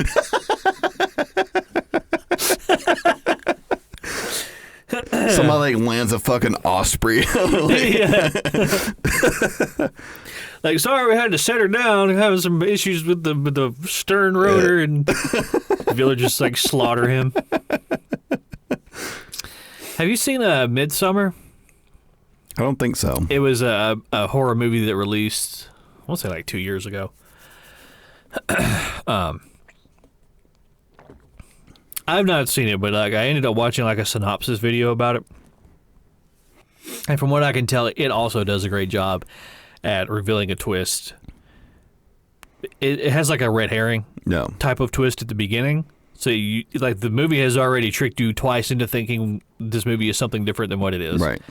Speaker 1: Somebody like lands a fucking osprey.
Speaker 2: Yeah. Like, sorry, we had to set her down. Having some issues with the stern rotor, and the villagers like slaughter him. Have you seen Midsummer?
Speaker 1: I don't think so.
Speaker 2: It was a horror movie that released, I want to say like 2 years ago. I've not seen it, but like I ended up watching like a synopsis video about it. And from what I can tell, it also does a great job at revealing a twist. It has like a red herring type of twist at the beginning. So you like the movie has already tricked you twice into thinking this movie is something different than what it is.
Speaker 1: Right.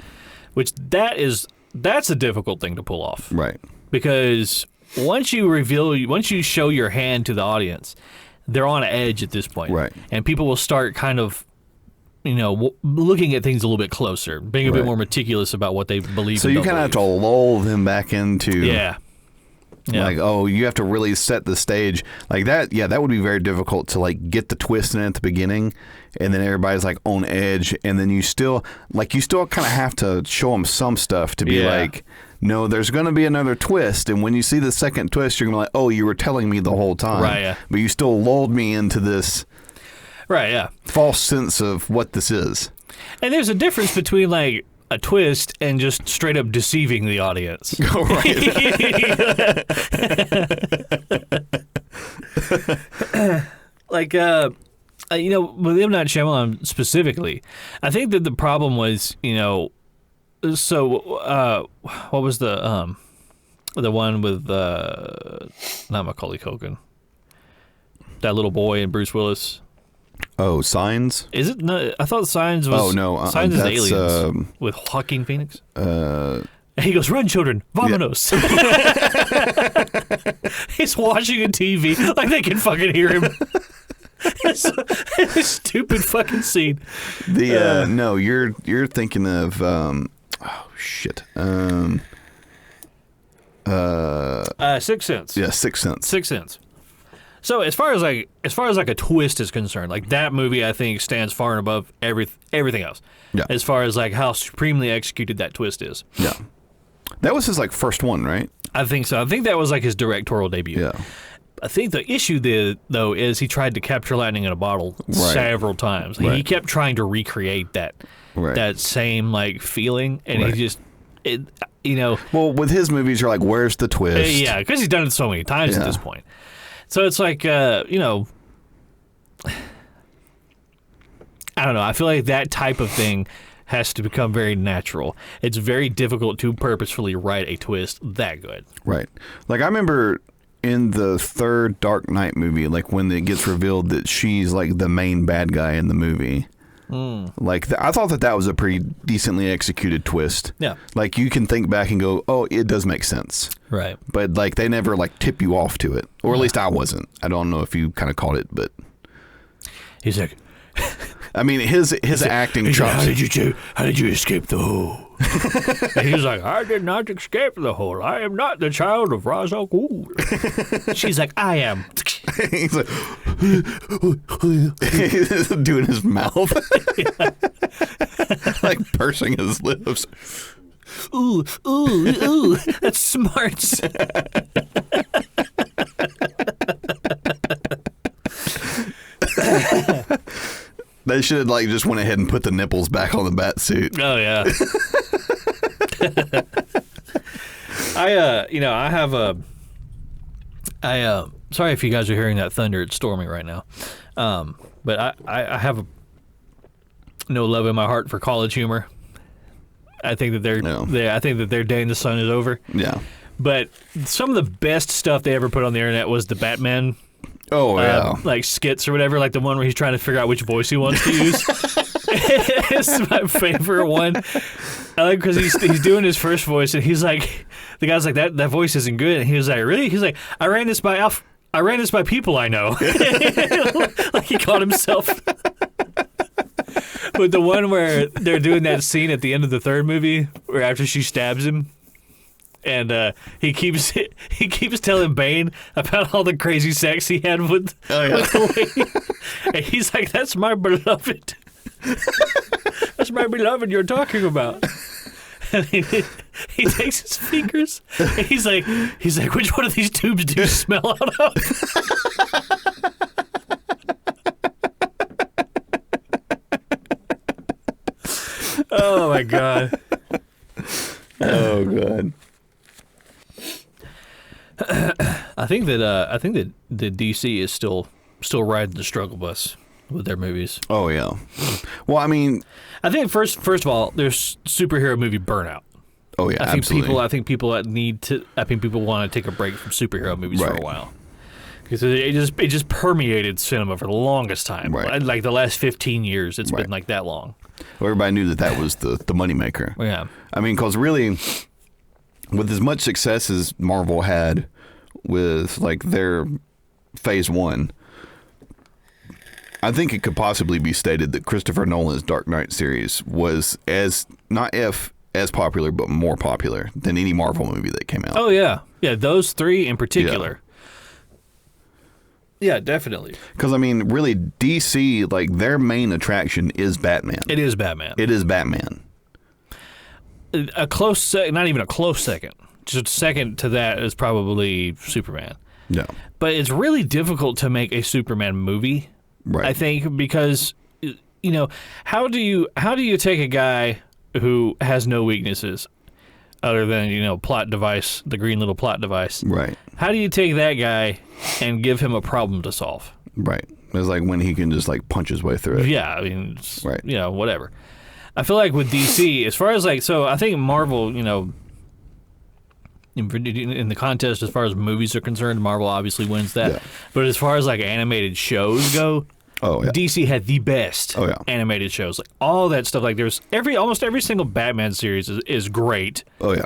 Speaker 2: Which that's a difficult thing to pull off.
Speaker 1: Right.
Speaker 2: Because once you show your hand to the audience, they're on edge at this point.
Speaker 1: Right.
Speaker 2: And people will start kind of, looking at things a little bit closer, being a bit more meticulous about what they believe.
Speaker 1: So you kind of have to lull them back into.
Speaker 2: Yeah.
Speaker 1: Like, oh, you have to really set the stage like that. Yeah, that would be very difficult to like get the twist in at the beginning, and then everybody's like on edge, and then you still kind of have to show them some stuff to be like, no, there's going to be another twist, and when you see the second twist, you're going to be like, oh, you were telling me the whole time,
Speaker 2: right? Yeah.
Speaker 1: But you still lulled me into this,
Speaker 2: right? Yeah.
Speaker 1: false sense of what this is.
Speaker 2: And there's a difference between like a twist and just straight up deceiving the audience. Like, with M. Night Shyamalan specifically, I think that the problem was, so what was the one with not Macaulay Culkin, that little boy and Bruce Willis.
Speaker 1: Oh, Signs?
Speaker 2: Is it? No, I thought Signs was.
Speaker 1: Oh no,
Speaker 2: Signs is Aliens with Joaquin Phoenix. And he goes, "Run, children, vamonos." Yeah. He's watching a TV like they can fucking hear him. It's a stupid fucking scene.
Speaker 1: No, you're thinking of shit.
Speaker 2: Sixth Sense.
Speaker 1: Yeah, Sixth Sense.
Speaker 2: Sixth Sense. So as far as like a twist is concerned, like that movie I think stands far and above everything else.
Speaker 1: Yeah.
Speaker 2: As far as like how supremely executed that twist is.
Speaker 1: Yeah. That was his like first one, right?
Speaker 2: I think so. I think that was like his directorial debut.
Speaker 1: Yeah.
Speaker 2: I think the issue there, though, is he tried to capture lightning in a bottle several times. Like, he kept trying to recreate that same like feeling, and he just,
Speaker 1: Well, with his movies, you're like, where's the twist?
Speaker 2: Yeah, because he's done it so many times at this point. So it's like, I don't know. I feel like that type of thing has to become very natural. It's very difficult to purposefully write a twist that good. Right.
Speaker 1: Like, I remember in the third Dark Knight movie, like when it gets revealed that she's like the main bad guy in the movie. Like, I thought that was a pretty decently executed twist.
Speaker 2: Yeah.
Speaker 1: Like, you can think back and go, oh, it does make sense.
Speaker 2: Right.
Speaker 1: But, like, they never, like, tip you off to it. Or at least I wasn't. I don't know if you kind of caught it, but...
Speaker 2: He's like...
Speaker 1: I mean, his acting chops...
Speaker 2: How did you escape the hole? And he's like, I did not escape the hole. I am not the child of Ra's al Ghul. She's like, I am.
Speaker 1: He's like... He's doing his mouth. Like, pursing his lips.
Speaker 2: Ooh, ooh, ooh. That's smart.
Speaker 1: They should have like just went ahead and put the nipples back on the bat suit.
Speaker 2: Oh yeah. Sorry if you guys are hearing that thunder. It's storming right now. But I have no love in my heart for college humor. I think that I think that their day in the sun is over.
Speaker 1: Yeah.
Speaker 2: But some of the best stuff they ever put on the internet was the Batman.
Speaker 1: Oh yeah,
Speaker 2: like skits or whatever, like the one where he's trying to figure out which voice he wants to use. It's my favorite one. I like because he's doing his first voice and he's like, the guy's like that voice isn't good, and he was like, really? He's like, I ran this by people I know. Like he caught himself. But the one where they're doing that scene at the end of the third movie, where after she stabs him. And he keeps telling Bane about all the crazy sex he had with the lady. And he's like, "That's my beloved. That's my beloved you're talking about." And he takes his fingers. And he's like, "Which one of these tubes do you smell out of?" Oh my god.
Speaker 1: Oh god.
Speaker 2: I think that the DC is still riding the struggle bus with their movies.
Speaker 1: Oh yeah. Well, I mean,
Speaker 2: I think first of all, there's superhero movie burnout.
Speaker 1: Oh yeah, absolutely.
Speaker 2: I think people want to take a break from superhero movies for a while. Because it just permeated cinema for the longest time.
Speaker 1: Right.
Speaker 2: Like the last 15 years, it's been like that long.
Speaker 1: Well, everybody knew that was the moneymaker.
Speaker 2: Yeah.
Speaker 1: I mean, because really, with as much success as Marvel had with like their Phase 1, I think it could possibly be stated that Christopher Nolan's Dark Knight series was as popular, but more popular than any Marvel movie that came out.
Speaker 2: Oh yeah, those three in particular. Yeah, definitely.
Speaker 1: Because I mean, really, DC, like their main attraction is Batman.
Speaker 2: It is Batman.
Speaker 1: It is Batman.
Speaker 2: A close second, not even a close second. Just second to that is probably Superman.
Speaker 1: Yeah.
Speaker 2: But it's really difficult to make a Superman movie.
Speaker 1: Right.
Speaker 2: I think because how do you take a guy who has no weaknesses other than, plot device, the green little plot device.
Speaker 1: Right.
Speaker 2: How do you take that guy and give him a problem to solve?
Speaker 1: Right. It's like when he can just like punch his way through it.
Speaker 2: Yeah, I mean,
Speaker 1: right.
Speaker 2: Whatever. I feel like with DC, as far as so I think Marvel, in the contest as far as movies are concerned, Marvel obviously wins that.
Speaker 1: Yeah.
Speaker 2: But as far as animated shows go, DC had the best animated shows. Like all that stuff. Like there's almost every single Batman series is great.
Speaker 1: Oh yeah.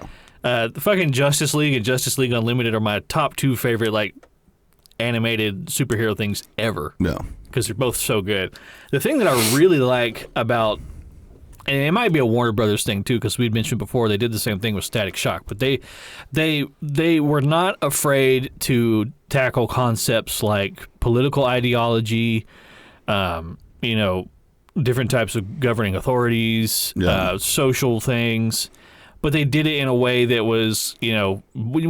Speaker 2: The fucking Justice League and Justice League Unlimited are my top two favorite animated superhero things ever.
Speaker 1: Yeah.
Speaker 2: Because they're both so good. The thing that I really like about, and it might be a Warner Brothers thing too, because we'd mentioned before they did the same thing with Static Shock, but they were not afraid to tackle concepts like political ideology, different types of governing authorities, social things. But they did it in a way that was, when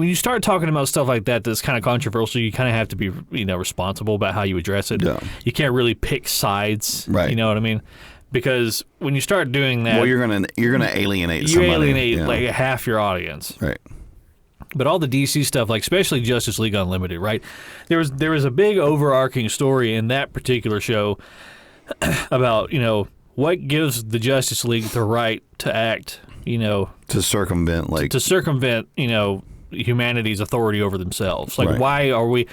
Speaker 2: you start talking about stuff like that that's kind of controversial, you kind of have to be, responsible about how you address it.
Speaker 1: Yeah.
Speaker 2: You can't really pick sides.
Speaker 1: Right.
Speaker 2: You know what I mean? Because when you start doing that,
Speaker 1: well, you're gonna alienate somebody.
Speaker 2: You alienate half your audience.
Speaker 1: Right.
Speaker 2: But all the DC stuff, especially Justice League Unlimited, right? There was a big overarching story in that particular show about what gives the Justice League the right to act.
Speaker 1: To circumvent
Speaker 2: humanity's authority over themselves.
Speaker 1: Right.
Speaker 2: Why are we?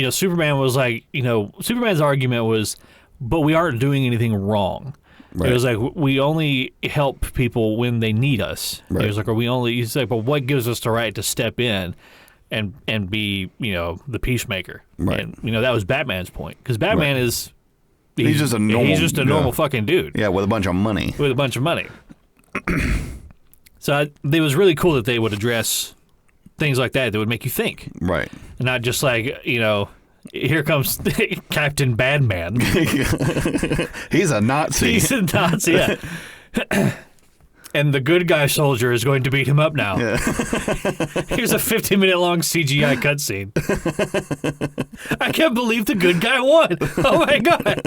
Speaker 2: Superman was Superman's argument was, but we aren't doing anything wrong.
Speaker 1: Right.
Speaker 2: It was like we only help people when they need us.
Speaker 1: Right.
Speaker 2: It was like, he's like, but what gives us the right to step in and be the peacemaker?
Speaker 1: Right.
Speaker 2: And that was Batman's point, because Batman is
Speaker 1: he's just a normal
Speaker 2: fucking dude.
Speaker 1: Yeah, with a bunch of money.
Speaker 2: So it was really cool that they would address things like that would make you think.
Speaker 1: Right.
Speaker 2: And not just here comes Captain Badman.
Speaker 1: He's a Nazi.
Speaker 2: He's a Nazi, yeah. And the good guy soldier is going to beat him up now.
Speaker 1: Yeah.
Speaker 2: Here's a 15-minute long CGI cutscene. I can't believe the good guy won. Oh, my God.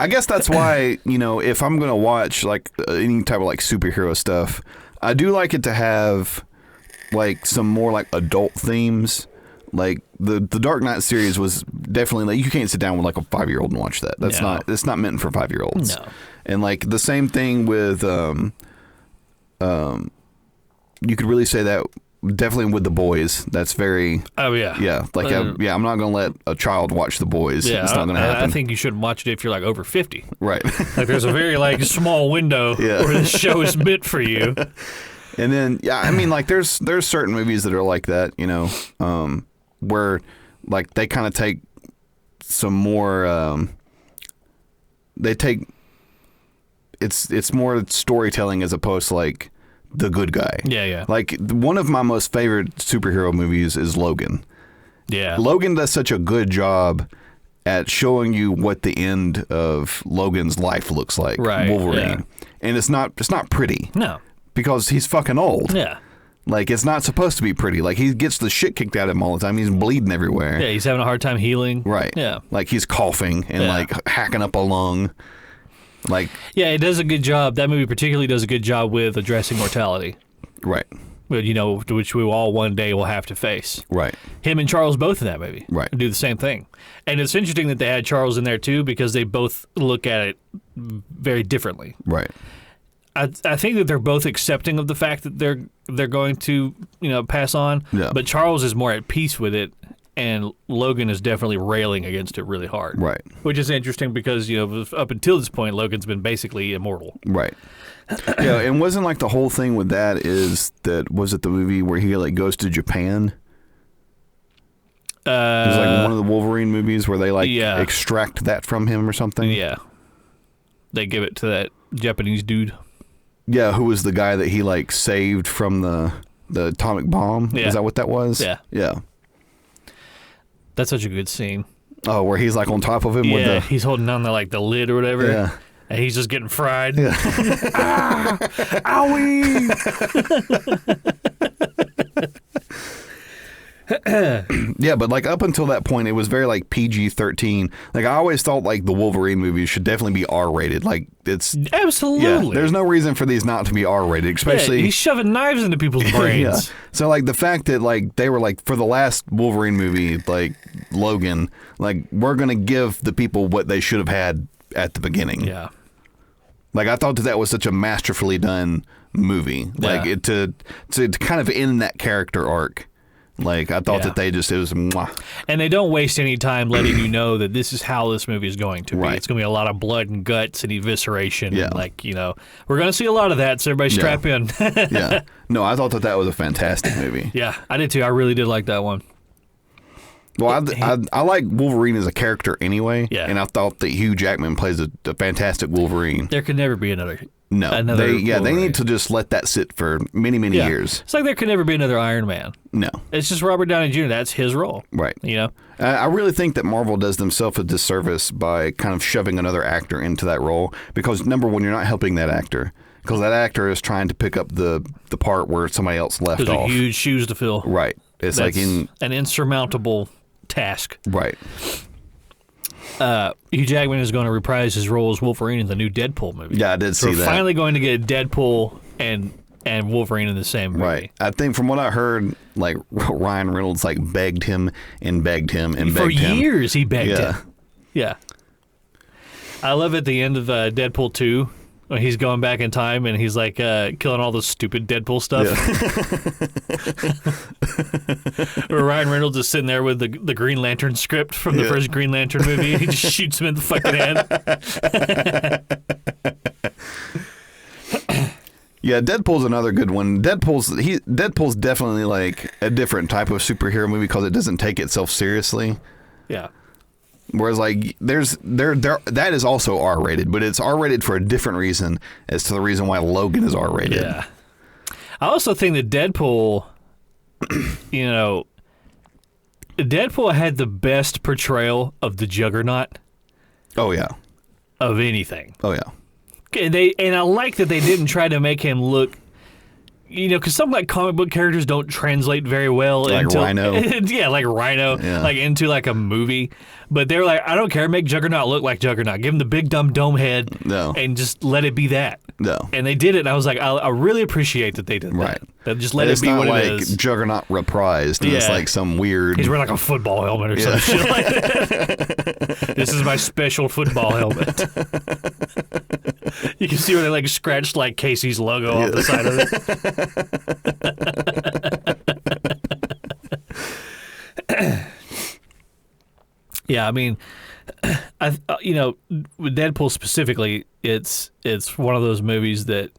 Speaker 1: I guess that's why, if I'm going to watch any type of superhero stuff, I do like it to have some more adult themes. Like the Dark Knight series was definitely you can't sit down with a 5-year-old and watch that. It's not meant for 5-year-olds.
Speaker 2: No.
Speaker 1: And the same thing with you could really say that definitely with The Boys. That's very
Speaker 2: yeah.
Speaker 1: I'm not going to let a child watch The Boys.
Speaker 2: Yeah,
Speaker 1: it's not going to happen.
Speaker 2: I think you shouldn't watch it if you're over 50.
Speaker 1: Right.
Speaker 2: There's a very small window where this show is meant for you.
Speaker 1: And then there's certain movies that are like that, where they kind of take some more it's more storytelling as opposed to the good guy.
Speaker 2: Yeah.
Speaker 1: One of my most favorite superhero movies is Logan.
Speaker 2: Yeah.
Speaker 1: Logan does such a good job at showing you what the end of Logan's life looks like.
Speaker 2: Right.
Speaker 1: Wolverine.
Speaker 2: Yeah.
Speaker 1: And it's not pretty.
Speaker 2: No.
Speaker 1: Because he's fucking old.
Speaker 2: Yeah.
Speaker 1: It's not supposed to be pretty. He gets the shit kicked out of him all the time. He's bleeding everywhere.
Speaker 2: Yeah, he's having a hard time healing.
Speaker 1: Right.
Speaker 2: Yeah.
Speaker 1: He's coughing and hacking up a lung.
Speaker 2: Yeah, it does a good job. That movie particularly does a good job with addressing mortality.
Speaker 1: Right.
Speaker 2: Which we all one day will have to face.
Speaker 1: Right.
Speaker 2: Him and Charles both in that movie.
Speaker 1: Right.
Speaker 2: Do the same thing. And it's interesting that they had Charles in there too, because they both look at it very differently.
Speaker 1: Right.
Speaker 2: I think that they're both accepting of the fact that they're going to pass on.
Speaker 1: Yeah.
Speaker 2: But Charles is more at peace with it, and Logan is definitely railing against it really hard.
Speaker 1: Right.
Speaker 2: Which is interesting because up until this point, Logan's been basically immortal.
Speaker 1: Right. Yeah, and wasn't the whole thing with that was it the movie where he goes to Japan? It was one of the Wolverine movies where they extract that from him or something.
Speaker 2: Yeah. They give it to that Japanese dude.
Speaker 1: Yeah, who was the guy that he saved from the atomic bomb?
Speaker 2: Yeah.
Speaker 1: Is that what that was?
Speaker 2: Yeah.
Speaker 1: Yeah.
Speaker 2: That's such a good scene.
Speaker 1: Oh, where he's on top of him with
Speaker 2: the he's holding down the lid or whatever.
Speaker 1: Yeah.
Speaker 2: And he's just getting fried.
Speaker 1: Yeah.
Speaker 2: Owie!
Speaker 1: Yeah, but like up until that point, it was very like PG-13. Like I always thought like the Wolverine movies should definitely be R-rated. Like it's
Speaker 2: Absolutely.
Speaker 1: Yeah, there's no reason for these not to be R-rated, especially
Speaker 2: he's shoving knives into people's brains.
Speaker 1: Yeah. So like the fact that like they were like for the last Wolverine movie, like Logan, like we're gonna give the people what they should have had at the beginning.
Speaker 2: Yeah.
Speaker 1: Like I thought that was such a masterfully done movie. Like it to kind of end that character arc. Like I thought that it was mwah. And
Speaker 2: they don't waste any time letting you know that this is how this movie is going to be.
Speaker 1: Right.
Speaker 2: It's going to be a lot of blood and guts and evisceration.
Speaker 1: Yeah.
Speaker 2: And like, we're going to see a lot of that, so everybody strap in.
Speaker 1: Yeah. No, I thought that was a fantastic movie.
Speaker 2: Yeah, I did too. I really did like that one.
Speaker 1: Well, I like Wolverine as a character anyway.
Speaker 2: Yeah.
Speaker 1: And I thought that Hugh Jackman plays a fantastic Wolverine.
Speaker 2: There could never be another.
Speaker 1: No, they need to just let that sit for many years.
Speaker 2: It's like there could never be another Iron Man.
Speaker 1: No,
Speaker 2: it's just Robert Downey Jr. That's his role,
Speaker 1: right?
Speaker 2: You know,
Speaker 1: I really think that Marvel does themselves a disservice by kind of shoving another actor into that role because number one, you're not helping that actor because that actor is trying to pick up the part where somebody else left off.
Speaker 2: Those are huge shoes to fill.
Speaker 1: Right. It's
Speaker 2: That's
Speaker 1: like
Speaker 2: an insurmountable task.
Speaker 1: Right.
Speaker 2: Hugh Jackman is going to reprise his role as Wolverine in the new Deadpool movie.
Speaker 1: Yeah, I did see that.
Speaker 2: We're finally going to get Deadpool and Wolverine in the same movie.
Speaker 1: Right. I think from what I heard, like Ryan Reynolds like begged him and begged him and
Speaker 2: for
Speaker 1: begged him.
Speaker 2: For years he begged him. Yeah. I love at the end of Deadpool 2 when he's going back in time and he's like killing all the stupid Deadpool stuff. Yeah. Where Ryan Reynolds is sitting there with the Green Lantern script from the first Green Lantern movie. He just shoots him in the fucking head.
Speaker 1: Yeah, Deadpool's another good one. Deadpool's definitely like a different type of superhero movie because it doesn't take itself seriously.
Speaker 2: Yeah.
Speaker 1: Whereas like that is also R-rated, but it's R-rated for a different reason as to the reason why Logan is R-rated.
Speaker 2: Yeah. I also think that Deadpool, Deadpool had the best portrayal of the Juggernaut.
Speaker 1: Oh yeah.
Speaker 2: Of anything.
Speaker 1: Oh yeah.
Speaker 2: And I like that they didn't try to make him look, because some like comic book characters don't translate very well
Speaker 1: like
Speaker 2: into
Speaker 1: Rhino.
Speaker 2: Yeah, like Rhino, like into like a movie. But they were like, I don't care, make Juggernaut look like Juggernaut. Give him the big dumb dome head, and just let it be that.
Speaker 1: No.
Speaker 2: And they did it. And I was like, I really appreciate that they did that. That just let it be what it is.
Speaker 1: It's not like Juggernaut reprised. And it's like some weird.
Speaker 2: He's wearing like a football helmet or some shit like that. This is my special football helmet. You can see where they like scratched like Casey's logo off the side of it. Yeah, I mean, with Deadpool specifically, it's one of those movies that,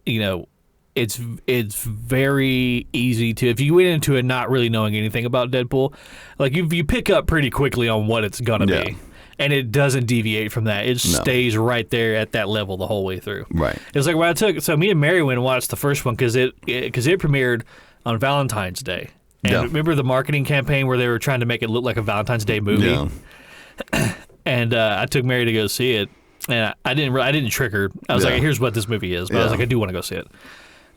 Speaker 2: it's very easy to, if you went into it not really knowing anything about Deadpool, like you pick up pretty quickly on what it's gonna be, and it doesn't deviate from that. It stays right there at that level the whole way through.
Speaker 1: Right.
Speaker 2: It's like when me and Mary went and watched the first one because it premiered on Valentine's Day. And remember the marketing campaign where they were trying to make it look like a Valentine's Day movie? Yeah. And I took Mary to go see it, and I didn't trick her. I was like, "Here's what this movie is," but I was like, "I do want to go see it."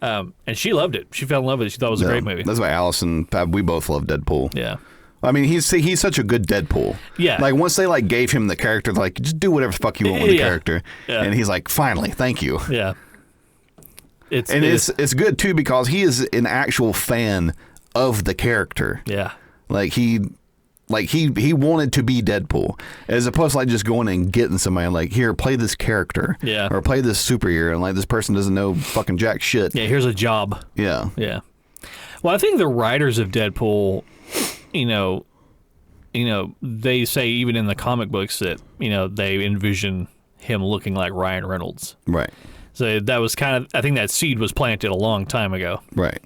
Speaker 2: And she loved it. She fell in love with it. She thought it was a great movie.
Speaker 1: That's why Allison, we both love Deadpool.
Speaker 2: Yeah.
Speaker 1: I mean, he's such a good Deadpool. Yeah. Like once they like gave him the character, like just do whatever the fuck you want with the character, and he's like, "Finally, thank you."
Speaker 2: Yeah.
Speaker 1: It's good too because he is an actual fan of the character.
Speaker 2: Yeah.
Speaker 1: Like he wanted to be Deadpool as opposed to like just going and getting somebody like, here, play this character.
Speaker 2: Yeah.
Speaker 1: Or play this superhero, and like this person doesn't know fucking jack shit.
Speaker 2: Yeah, here's a job.
Speaker 1: Yeah.
Speaker 2: Yeah. Well, I think the writers of Deadpool, they say even in the comic books that, they envision him looking like Ryan Reynolds.
Speaker 1: Right.
Speaker 2: So that was kind of, I think that seed was planted a long time ago.
Speaker 1: Right.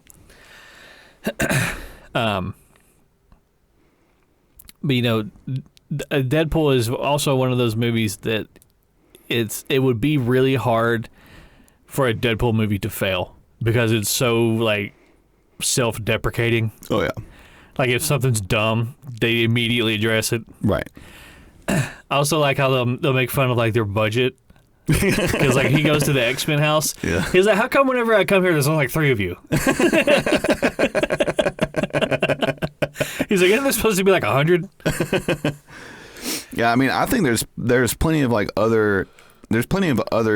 Speaker 2: But Deadpool is also one of those movies that it would be really hard for a Deadpool movie to fail because it's so like self-deprecating.
Speaker 1: Oh yeah.
Speaker 2: Like if something's dumb, they immediately address it.
Speaker 1: Right.
Speaker 2: I also like how they'll make fun of like their budget. Because like he goes to the X-Men house. Yeah. He's like, how come whenever I come here there's only like 3 of you? He's like, isn't this supposed to be like 100?
Speaker 1: Yeah, I mean, I think there's plenty of other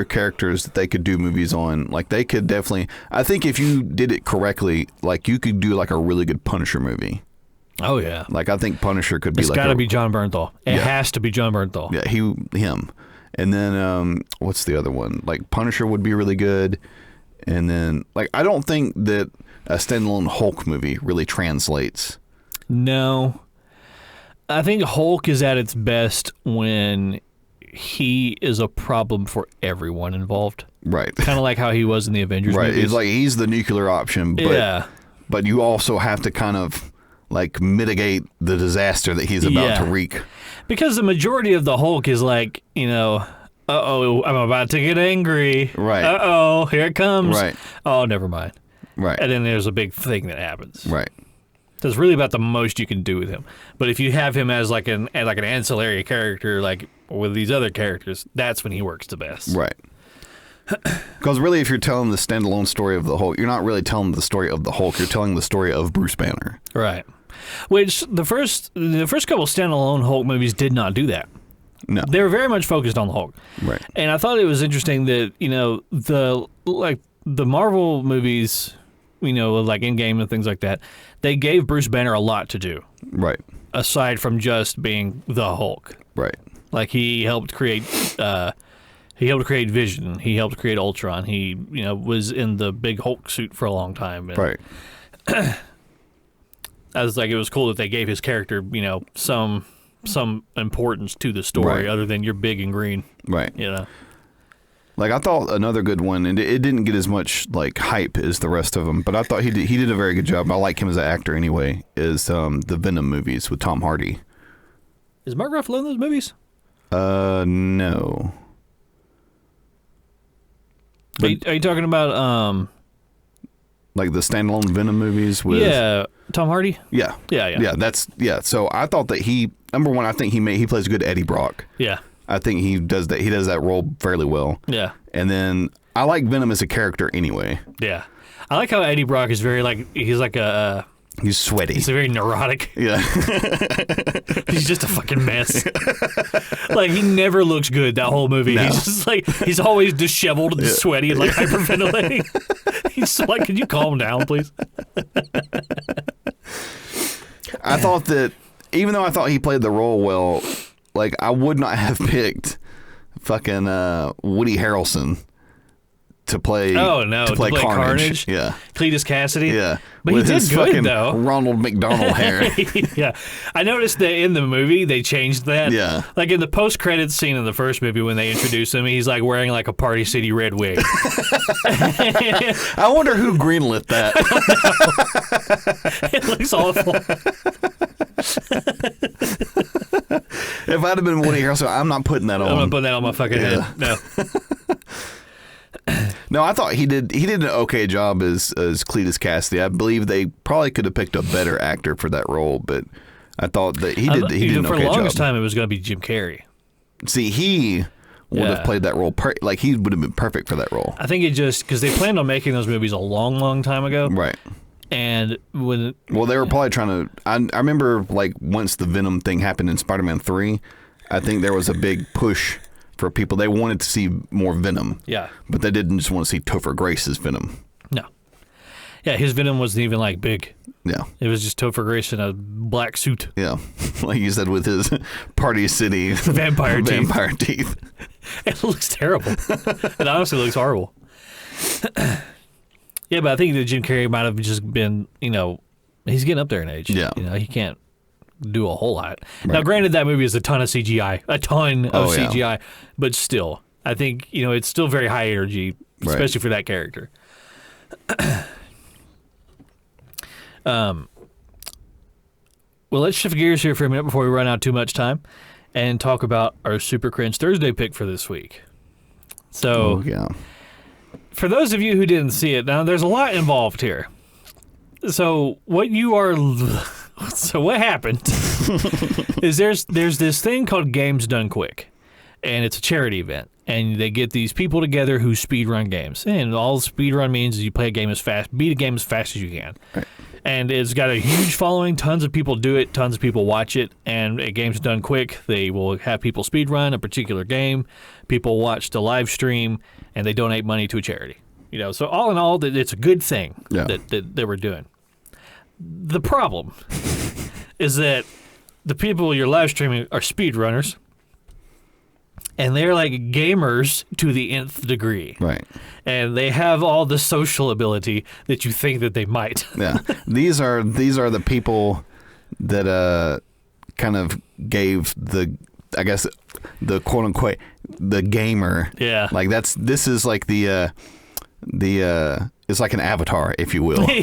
Speaker 1: characters that they could do movies on. Like they could definitely. I think if you did it correctly, like you could do like a really good Punisher movie.
Speaker 2: Oh yeah.
Speaker 1: Like I think Punisher could be.
Speaker 2: It's
Speaker 1: like
Speaker 2: got to be John Bernthal. It has to be John Bernthal.
Speaker 1: Yeah, him. And then what's the other one? Like Punisher would be really good. And then like I don't think that a standalone Hulk movie really translates.
Speaker 2: No. I think Hulk is at its best when he is a problem for everyone involved.
Speaker 1: Right.
Speaker 2: Kind of like how he was in the Avengers movies.
Speaker 1: It's like he's the nuclear option, but but you also have to kind of like mitigate the disaster that he's about to wreak.
Speaker 2: Because the majority of the Hulk is like, uh-oh, I'm about to get angry.
Speaker 1: Right.
Speaker 2: Uh-oh, here it comes.
Speaker 1: Right.
Speaker 2: Oh, never mind.
Speaker 1: Right.
Speaker 2: And then there's a big thing that happens.
Speaker 1: Right.
Speaker 2: That's really about the most you can do with him. But if you have him as like an ancillary character, like with these other characters, that's when he works the best.
Speaker 1: Right. Because really, if you're telling the standalone story of the Hulk, you're not really telling the story of the Hulk. You're telling the story of Bruce Banner.
Speaker 2: Right. Which the first couple standalone Hulk movies did not do that.
Speaker 1: No.
Speaker 2: They were very much focused on the Hulk.
Speaker 1: Right.
Speaker 2: And I thought it was interesting that, the Marvel movies, like Endgame and things like that, they gave Bruce Banner a lot to do.
Speaker 1: Right.
Speaker 2: Aside from just being the Hulk.
Speaker 1: Right.
Speaker 2: Like he helped create Vision. He helped create Ultron. He, was in the big Hulk suit for a long time. And
Speaker 1: Right.
Speaker 2: I was like, it was cool that they gave his character, some importance to the story other than you're big and green.
Speaker 1: Right. Like I thought another good one, and it didn't get as much like hype as the rest of them, but I thought he did a very good job. I like him as an actor anyway. Is the Venom movies with Tom Hardy?
Speaker 2: Is Mark Ruffalo in those movies?
Speaker 1: No.
Speaker 2: Are you talking about
Speaker 1: like the standalone Venom movies with
Speaker 2: Tom Hardy?
Speaker 1: Yeah.
Speaker 2: Yeah.
Speaker 1: So I thought that number one, I think he plays a good Eddie Brock.
Speaker 2: Yeah.
Speaker 1: I think he does that role fairly well.
Speaker 2: Yeah.
Speaker 1: And then I like Venom as a character anyway.
Speaker 2: Yeah. I like how Eddie Brock is very he's like a
Speaker 1: he's sweaty.
Speaker 2: He's very neurotic.
Speaker 1: Yeah.
Speaker 2: He's just a fucking mess. Like he never looks good that whole movie. No. He's just like he's always disheveled and sweaty and like hyperventilating. He's so like, can you calm down, please?
Speaker 1: I thought that even though I thought he played the role well, like I would not have picked fucking Woody Harrelson to play.
Speaker 2: Oh no, to play Carnage.
Speaker 1: Yeah,
Speaker 2: Cletus Cassidy.
Speaker 1: Yeah,
Speaker 2: but
Speaker 1: with
Speaker 2: he did
Speaker 1: his
Speaker 2: good
Speaker 1: fucking
Speaker 2: though.
Speaker 1: Ronald McDonald hair.
Speaker 2: Yeah, I noticed that in the movie they changed that.
Speaker 1: Yeah,
Speaker 2: like in the post-credits scene in the first movie when they introduce him, he's like wearing like a Party City red wig.
Speaker 1: I wonder who greenlit that.
Speaker 2: It looks awful.
Speaker 1: If I'd have been Woody Harrelson, I'm not putting that on.
Speaker 2: I'm not putting that on my fucking head. No.
Speaker 1: No, I thought he did an okay job as Cletus Cassidy. I believe they probably could have picked a better actor for that role, but I thought that he did an okay job.
Speaker 2: For the longest time, it was going to be Jim Carrey.
Speaker 1: See, he would have played that role. He would have been perfect for that role.
Speaker 2: I think it just because they planned on making those movies a long, long time ago.
Speaker 1: Right.
Speaker 2: And when
Speaker 1: they were probably trying to. I remember like once the Venom thing happened in Spider-Man 3, I think there was a big push for people. They wanted to see more Venom.
Speaker 2: Yeah. But
Speaker 1: they didn't just want to see Topher Grace's Venom.
Speaker 2: No. Yeah, his Venom wasn't even like big.
Speaker 1: Yeah.
Speaker 2: It was just Topher Grace in a black suit.
Speaker 1: Yeah. Like you said, with his Party City
Speaker 2: vampire
Speaker 1: teeth.
Speaker 2: It looks terrible. It honestly looks horrible. Yeah, but I think that Jim Carrey might have just been, he's getting up there in age.
Speaker 1: Yeah.
Speaker 2: He can't do a whole lot.
Speaker 1: Right.
Speaker 2: Now, granted, that movie is a ton of CGI. CGI. But still, I think, it's still very high energy, especially for that character. Well, let's shift gears here for a minute before we run out too much time and talk about our Super Cringe Thursday pick for this week. So, for those of you who didn't see it, now there's a lot involved here. So what happened is there's this thing called Games Done Quick, and it's a charity event, and they get these people together who speedrun games, and all speedrun means is you play a game beat a game as fast as you can.
Speaker 1: Right.
Speaker 2: And it's got a huge following. Tons of people do it. Tons of people watch it. And a game's done quick. They will have people speedrun a particular game. People watch the live stream, and they donate money to a charity. So all in all, it's a good thing that we're doing. The problem is that the people you're live streaming are speedrunners, and they're like gamers to the nth degree.
Speaker 1: Right.
Speaker 2: And they have all the social ability that you think that they might.
Speaker 1: Yeah. These are the people that kind of gave the quote unquote the gamer.
Speaker 2: Yeah.
Speaker 1: Like this is like the it's like an avatar, if you will.
Speaker 2: They're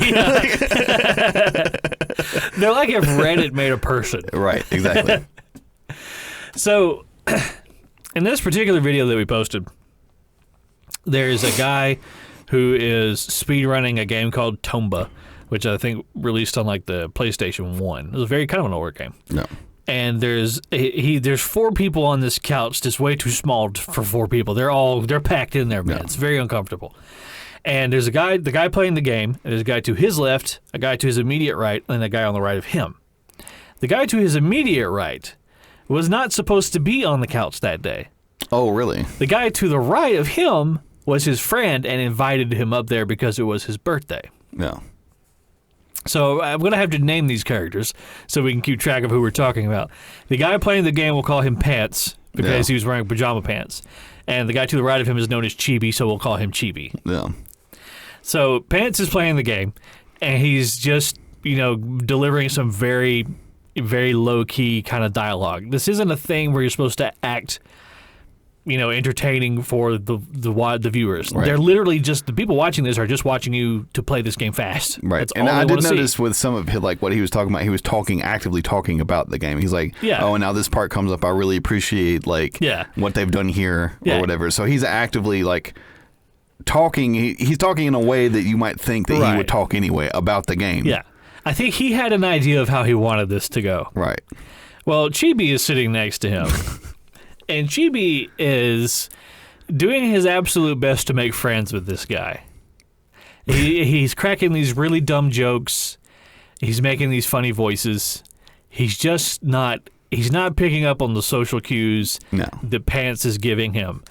Speaker 2: like if Reddit made a person.
Speaker 1: Right, exactly.
Speaker 2: So in this particular video that we posted, there's a guy who is speedrunning a game called Tomba, which I think released on like the PlayStation 1. It was a very kind of an older game.
Speaker 1: No.
Speaker 2: And there's 4 people on this couch that's way too small for 4 people. They're packed in there, man. Yeah. It's very uncomfortable. And there's the guy playing the game, and there's a guy to his left, a guy to his immediate right, and a guy on the right of him. The guy to his immediate right was not supposed to be on the couch that day.
Speaker 1: Oh, really?
Speaker 2: The guy to the right of him was his friend and invited him up there because it was his birthday.
Speaker 1: No.
Speaker 2: So I'm going to have to name these characters so we can keep track of who we're talking about. The guy playing the game, we'll call him Pants because he was wearing pajama pants. And the guy to the right of him is known as Chibi, so we'll call him Chibi.
Speaker 1: Yeah.
Speaker 2: So Pants is playing the game, and he's just, delivering some very, very low-key kind of dialogue. This isn't a thing where you're supposed to act, entertaining for the viewers.
Speaker 1: Right.
Speaker 2: They're literally just, the people watching this are just watching you to play this game fast.
Speaker 1: Right.
Speaker 2: That's
Speaker 1: and
Speaker 2: all
Speaker 1: I
Speaker 2: they
Speaker 1: did
Speaker 2: wanna
Speaker 1: notice
Speaker 2: see.
Speaker 1: with some of his, like what he was talking about, he was actively talking about the game. He's like, oh, and now this part comes up. I really appreciate what they've done here or whatever. So he's actively talking. He's talking in a way that you might think that he would talk anyway about the game.
Speaker 2: Yeah. I think he had an idea of how he wanted this to go.
Speaker 1: Right.
Speaker 2: Well, Chibi is sitting next to him. And Chibi is doing his absolute best to make friends with this guy. He's cracking these really dumb jokes. He's making these funny voices. He's just not picking up on the social cues that Pants is giving him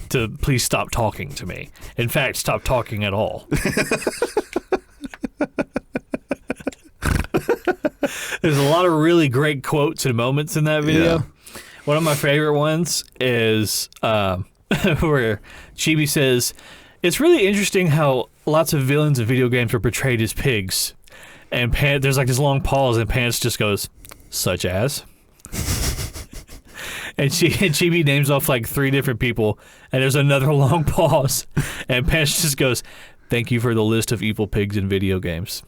Speaker 2: to please stop talking to me. In fact, stop talking at all. There's a lot of really great quotes and moments in that video. Yeah. One of my favorite ones is where Chibi says, "It's really interesting how lots of villains in video games are portrayed as pigs." And there's like this long pause, and Pants just goes, "Such as?" And Chibi names off like 3 different people, and there's another long pause, and Pants just goes, "Thank you for the list of evil pigs in video games."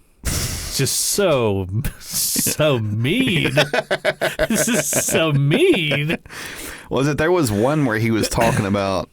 Speaker 2: Just so mean. This is so mean.
Speaker 1: Was it? There was one where he was talking about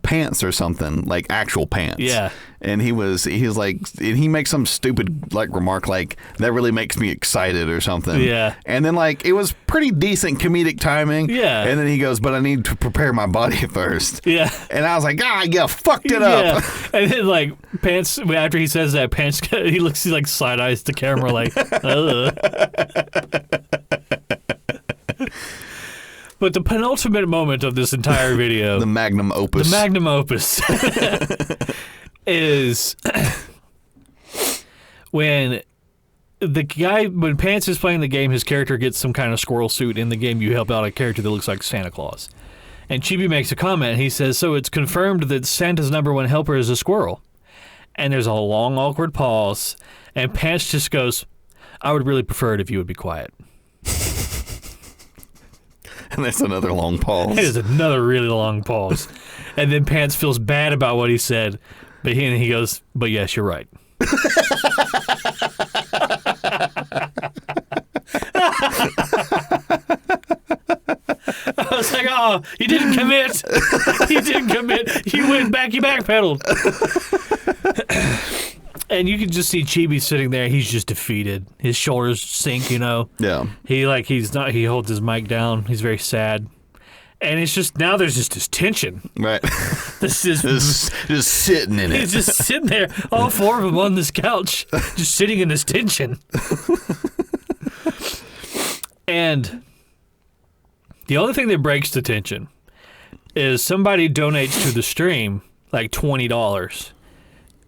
Speaker 1: pants or something, like actual pants. Yeah. And he was like, and he makes some stupid remark like, "That really makes me excited" or something. Yeah. And then it was pretty decent comedic timing. Yeah. And then he goes, "But I need to prepare my body first." Yeah. And I was like, you fucked it up.
Speaker 2: And then Pants, after he says that, Pants, he side eyes the camera like, ugh. But the penultimate moment of this entire video,
Speaker 1: the magnum opus,
Speaker 2: is when Pants is playing the game, his character gets some kind of squirrel suit. In the game, you help out a character that looks like Santa Claus. And Chibi makes a comment. He says, "So it's confirmed that Santa's #1 helper is a squirrel." And there's a long, awkward pause. And Pants just goes, "I would really prefer it if you would be quiet."
Speaker 1: And there's another long pause.
Speaker 2: There's another really long pause. And then Pants feels bad about what he said. But he goes, "But yes, you're right." I was like, "Oh, you didn't commit. You didn't commit. You went back. You backpedaled." And you can just see Chibi sitting there. He's just defeated. His shoulders sink, Yeah. He holds his mic down. He's very sad. And it's just, now there's just this tension.
Speaker 1: Right.
Speaker 2: This is
Speaker 1: just sitting in it.
Speaker 2: He's just sitting there, all four of them on this couch, just sitting in this tension. And the only thing that breaks the tension is somebody donates to the stream like $20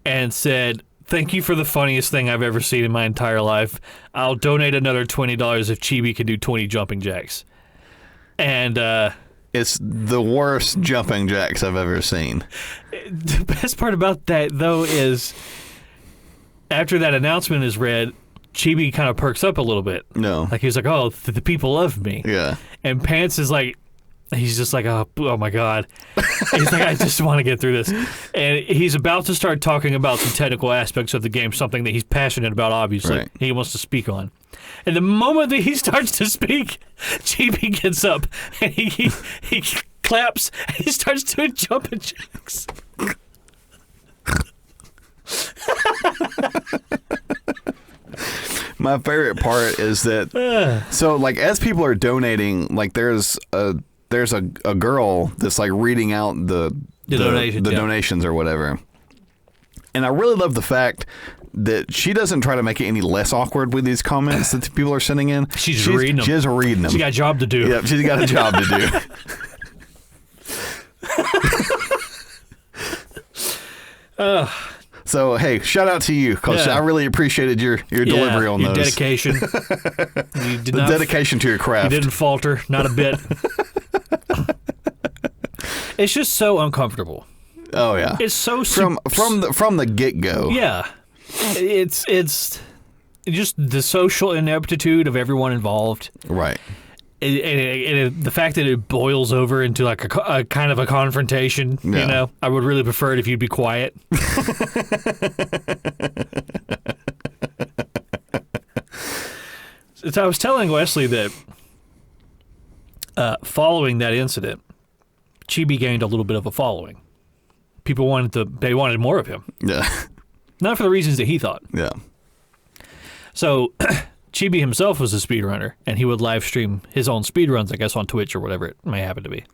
Speaker 2: and said, "Thank you for the funniest thing I've ever seen in my entire life. I'll donate another $20 if Chibi can do 20 jumping jacks." And
Speaker 1: it's the worst jumping jacks I've ever seen.
Speaker 2: The best part about that, though, is after that announcement is read, Chibi kind of perks up a little bit.
Speaker 1: No.
Speaker 2: Like, he's like, "Oh, the people love me."
Speaker 1: Yeah.
Speaker 2: And Pants is like, he's just like, oh my God. He's like, "I just want to get through this." And he's about to start talking about some technical aspects of the game, something that he's passionate about, obviously.
Speaker 1: Right.
Speaker 2: He wants to speak on. And the moment that he starts to speak, Chibi gets up and he claps and he starts doing jumping jacks.
Speaker 1: My favorite part is that so like as people are donating, like there's a girl that's like reading out the donations or whatever. And I really love the fact that she doesn't try to make it any less awkward with these comments that the people are sending in.
Speaker 2: She's reading them.
Speaker 1: She's reading them.
Speaker 2: She got a job to do.
Speaker 1: Yep, she's got a job to do. So, hey, shout out to you, because I really appreciated your delivery on
Speaker 2: your
Speaker 1: those.
Speaker 2: Dedication.
Speaker 1: The dedication to your craft.
Speaker 2: You didn't falter, not a bit. It's just so uncomfortable.
Speaker 1: Oh, yeah.
Speaker 2: It's so...
Speaker 1: From the get-go.
Speaker 2: Yeah. It's just the social ineptitude of everyone involved.
Speaker 1: Right.
Speaker 2: The fact that it boils over into like a kind of a confrontation, you know, I would really prefer it if you'd be quiet. So I was telling Wesley that following that incident, Chibi gained a little bit of a following. People wanted more of him.
Speaker 1: Yeah.
Speaker 2: Not for the reasons that he thought.
Speaker 1: Yeah.
Speaker 2: So Chibi himself was a speedrunner, and he would live stream his own speedruns, I guess, on Twitch or whatever it may happen to be.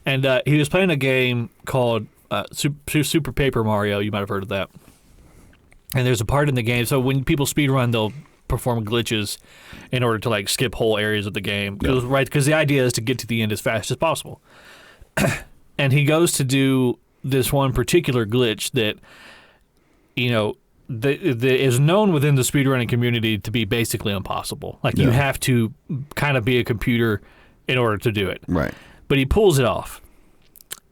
Speaker 2: And he was playing a game called Super Paper Mario. You might have heard of that. And there's a part in the game, so when people speedrun, they'll perform glitches in order to like skip whole areas of the game. Because the idea is to get to the end as fast as possible. And he goes to do this one particular glitch that, you know, is known within the speedrunning community to be basically impossible. Like, you have to kind of be a computer in order to do it.
Speaker 1: Right.
Speaker 2: But he pulls it off.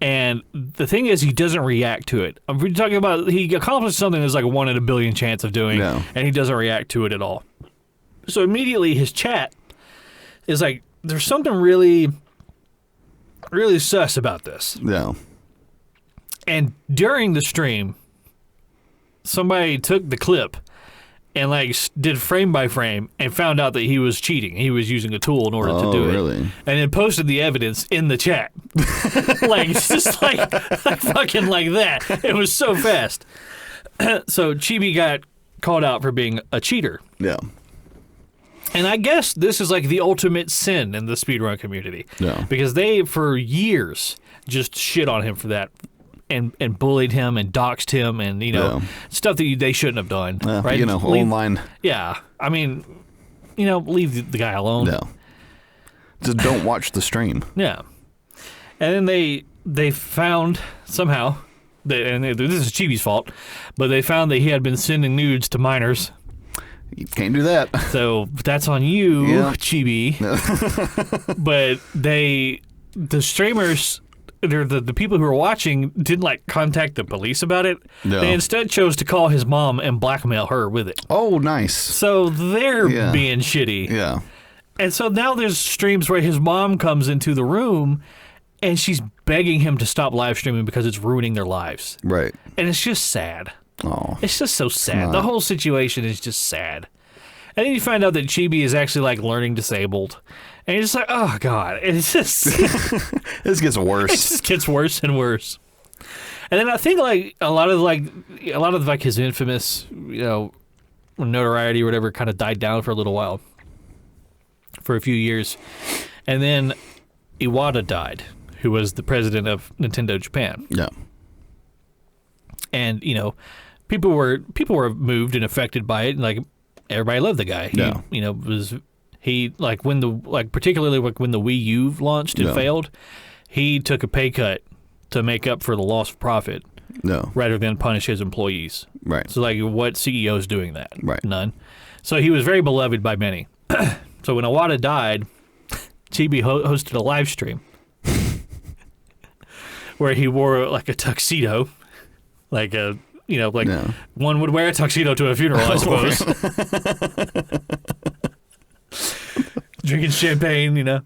Speaker 2: And the thing is, he doesn't react to it. I'm talking about, he accomplished something that's like a 1 in a billion chance of doing, and he doesn't react to it at all. So immediately his chat is like, there's something really, really sus about this.
Speaker 1: Yeah.
Speaker 2: And during the stream, somebody took the clip and like did frame by frame and found out that he was cheating. He was using a tool in order to do it.
Speaker 1: Really?
Speaker 2: And then posted the evidence in the chat. Like, it's just like fucking like that. It was so fast. So Chibi got called out for being a cheater.
Speaker 1: Yeah.
Speaker 2: And I guess this is like the ultimate sin in the speedrun community.
Speaker 1: Yeah.
Speaker 2: Because they, for years, just shit on him for that. And bullied him and doxed him and, you know, stuff that they shouldn't have done. Right?
Speaker 1: You know, online.
Speaker 2: Yeah. I mean, you know, leave the guy alone.
Speaker 1: No. Just don't watch the stream.
Speaker 2: Yeah. And then they found somehow, and this is Chibi's fault, but they found that he had been sending nudes to minors.
Speaker 1: You can't do that.
Speaker 2: So that's on you, Chibi. But the streamers... The people who were watching didn't like contact the police about it. No. They instead chose to call his mom and blackmail her with it.
Speaker 1: Oh, nice.
Speaker 2: So they're being shitty.
Speaker 1: Yeah.
Speaker 2: And so now there's streams where his mom comes into the room and she's begging him to stop live streaming because it's ruining their lives.
Speaker 1: Right.
Speaker 2: And it's just sad.
Speaker 1: Oh.
Speaker 2: It's just so sad. The whole situation is just sad. And then you find out that Chibi is actually like learning disabled. And you're just like, oh God, it's just...
Speaker 1: This gets worse.
Speaker 2: It just gets worse and worse. And then I think like a lot of his infamous, you know, notoriety or whatever kind of died down for a little while. For a few years. And then Iwata died, who was the president of Nintendo Japan.
Speaker 1: Yeah.
Speaker 2: And, you know, people were moved and affected by it, and like everybody loved the guy.
Speaker 1: Yeah.
Speaker 2: He, you know, particularly when the Wii U launched and failed, he took a pay cut to make up for the loss of profit.
Speaker 1: No.
Speaker 2: Rather than punish his employees.
Speaker 1: Right.
Speaker 2: So, like, what CEO is doing that?
Speaker 1: Right.
Speaker 2: None. So he was very beloved by many. So when Iwata died, Chibi hosted a live stream where he wore like a tuxedo, like a one would wear a tuxedo to a funeral, I suppose. Drinking champagne, you know.